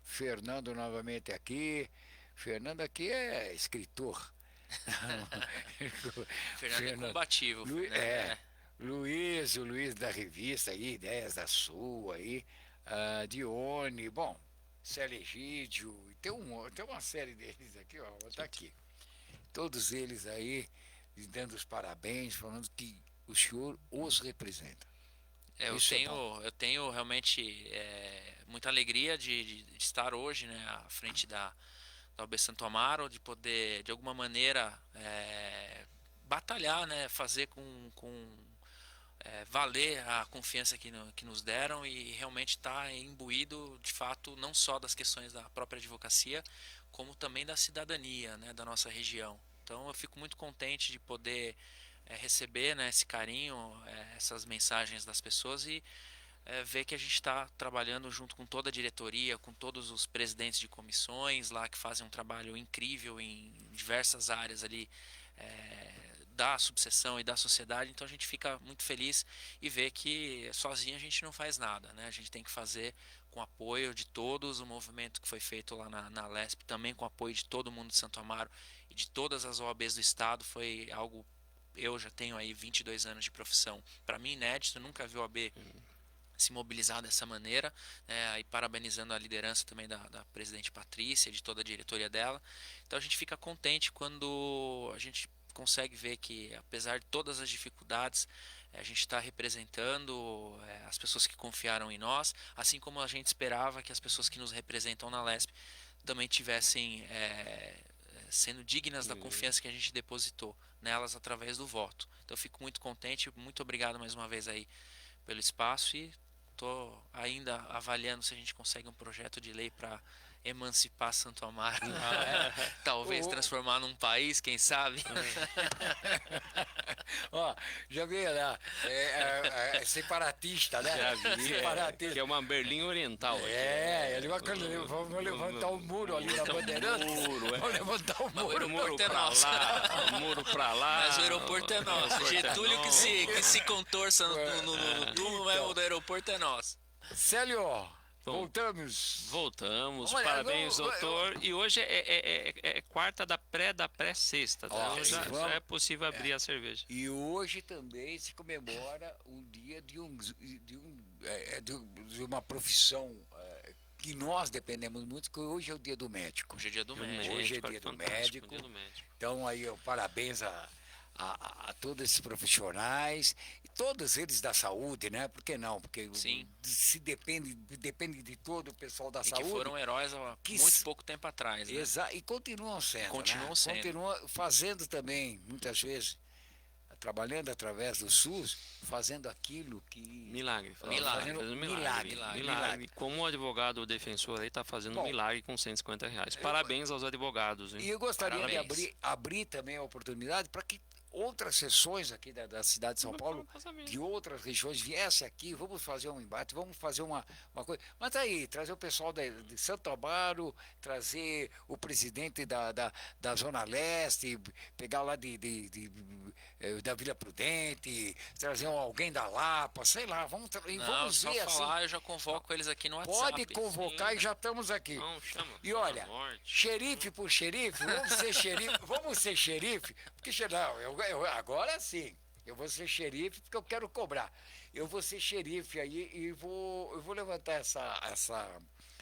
Fernando novamente aqui. Fernando aqui é escritor. Fernando é Fernando, combativo, né? Luiz, o Luiz da revista aí, Ideias da Sua aí, Dione, bom, Célio Egídio, e tem uma série deles aqui, ó, vou botar aqui. Todos eles aí dando os parabéns, falando que o senhor os representa. Isso é bom. Eu tenho realmente muita alegria de estar hoje, né, à frente da OAB Santo Amaro, de poder, de alguma maneira, batalhar, né, fazer valer a confiança que nos deram e realmente estar imbuído, de fato, não só das questões da própria advocacia, como também da cidadania, né, da nossa região. Então eu fico muito contente de poder receber, né, esse carinho, essas mensagens das pessoas e ver que a gente está trabalhando junto com toda a diretoria, com todos os presidentes de comissões lá que fazem um trabalho incrível em diversas áreas ali da subseção e da sociedade. Então a gente fica muito feliz e vê que sozinho a gente não faz nada, né? A gente tem que fazer com apoio de todos, o movimento que foi feito lá na LESP, também com apoio de todo mundo de Santo Amaro e de todas as OABs do estado, foi algo. Eu já tenho aí 22 anos de profissão, para mim inédito, nunca vi o OAB se mobilizar dessa maneira, né, e parabenizando a liderança também da presidente Patrícia, de toda a diretoria dela. Então a gente fica contente quando a gente consegue ver que, apesar de todas as dificuldades, a gente está representando as pessoas que confiaram em nós, assim como a gente esperava que as pessoas que nos representam na LESP também tivessem sendo dignas da confiança que a gente depositou nelas através do voto. Então eu fico muito contente, muito obrigado mais uma vez aí pelo espaço e estou ainda avaliando se a gente consegue um projeto de lei para emancipar Santo Amaro, talvez transformar num país, quem sabe. Ó, já veio lá, separatista, né? Já vi, Separatista. que é uma Berlim Oriental. Ele vai vamos levantar o muro ali na Bandeirantes. Vamos levantar o muro. O muro pra lá, o muro pra lá. Mas o aeroporto é nosso. Getúlio que se contorça no túmulo, mas o do aeroporto é nosso. Célio, voltamos. Voltamos, Olha, parabéns, doutor. E hoje é quarta da pré-sexta. Tá? Já é possível abrir a cerveja. E hoje também se comemora um dia de uma profissão que nós dependemos muito, que hoje é o dia do médico. Hoje é dia do médico. Hoje é dia do médico. Então aí, parabéns a todos esses profissionais, e todos eles da saúde, né? Por que não? Porque Sim. se depende de todo o pessoal da e saúde. Que foram heróis há muito pouco tempo atrás. Né? E continuam sendo. Continuam sendo. Continuam fazendo também, muitas vezes, trabalhando através do SUS, fazendo aquilo que... Milagre. Milagre. Como o advogado defensor aí está fazendo milagre com R$150. Parabéns aos advogados. Hein? E eu gostaria de abrir também a oportunidade para que outras sessões aqui da cidade de São Paulo, de outras regiões, viessem aqui, vamos fazer um embate, vamos fazer uma coisa. Mas aí, trazer o pessoal de Santo Amaro, trazer o presidente da Zona Leste, pegar lá da Vila Prudente, trazer alguém da Lapa, sei lá, vamos só ver falar, assim. eu já convoco eles aqui no WhatsApp. Pode convocar. Sim. E já estamos aqui. Não, chama, e olha, xerife por xerife, vamos ser xerife, porque não, agora sim, eu vou ser xerife porque eu quero cobrar. Eu vou ser xerife aí e eu vou levantar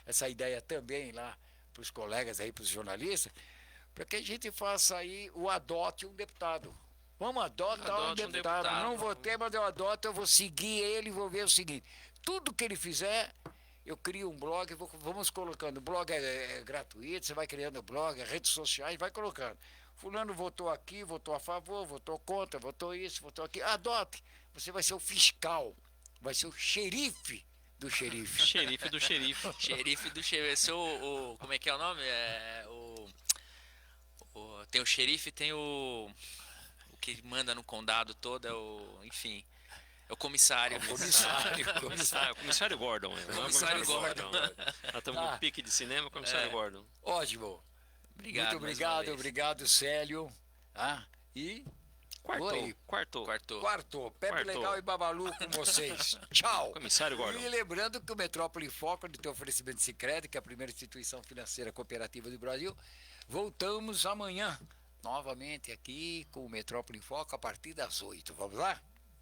essa ideia também lá para os colegas aí, para os jornalistas, para que a gente faça aí o adote um deputado. Vamos adotar um deputado. Não vou ter, mas eu adoto, eu vou seguir ele e vou ver o seguinte. Tudo que ele fizer, eu crio um blog, vamos colocando. O blog é gratuito, você vai criando blog, redes sociais, vai colocando. Fulano votou aqui, votou a favor, votou contra, votou isso, votou aquilo. Adote. Você vai ser o fiscal, vai ser o xerife do xerife. Xerife do xerife. Xerife do xerife. Esse é como é que é o nome? Tem o xerife, tem o que manda no condado todo, enfim. É o comissário. O comissário Gordon. Comissário Gordon. Nós estamos no pique de cinema, comissário Gordon. Ótimo. Obrigado. Muito obrigado, Célio. E Oi. Quartou. Quarto, Pepe Quartou. Legal e Babalu com vocês. Tchau. Comissário Gordon. E lembrando que o Metrópole em Foco, de ter oferecimento de Sicredi, que é a primeira instituição financeira cooperativa do Brasil, voltamos amanhã, novamente aqui com o Metrópole em Foco, a partir das 8. Vamos lá?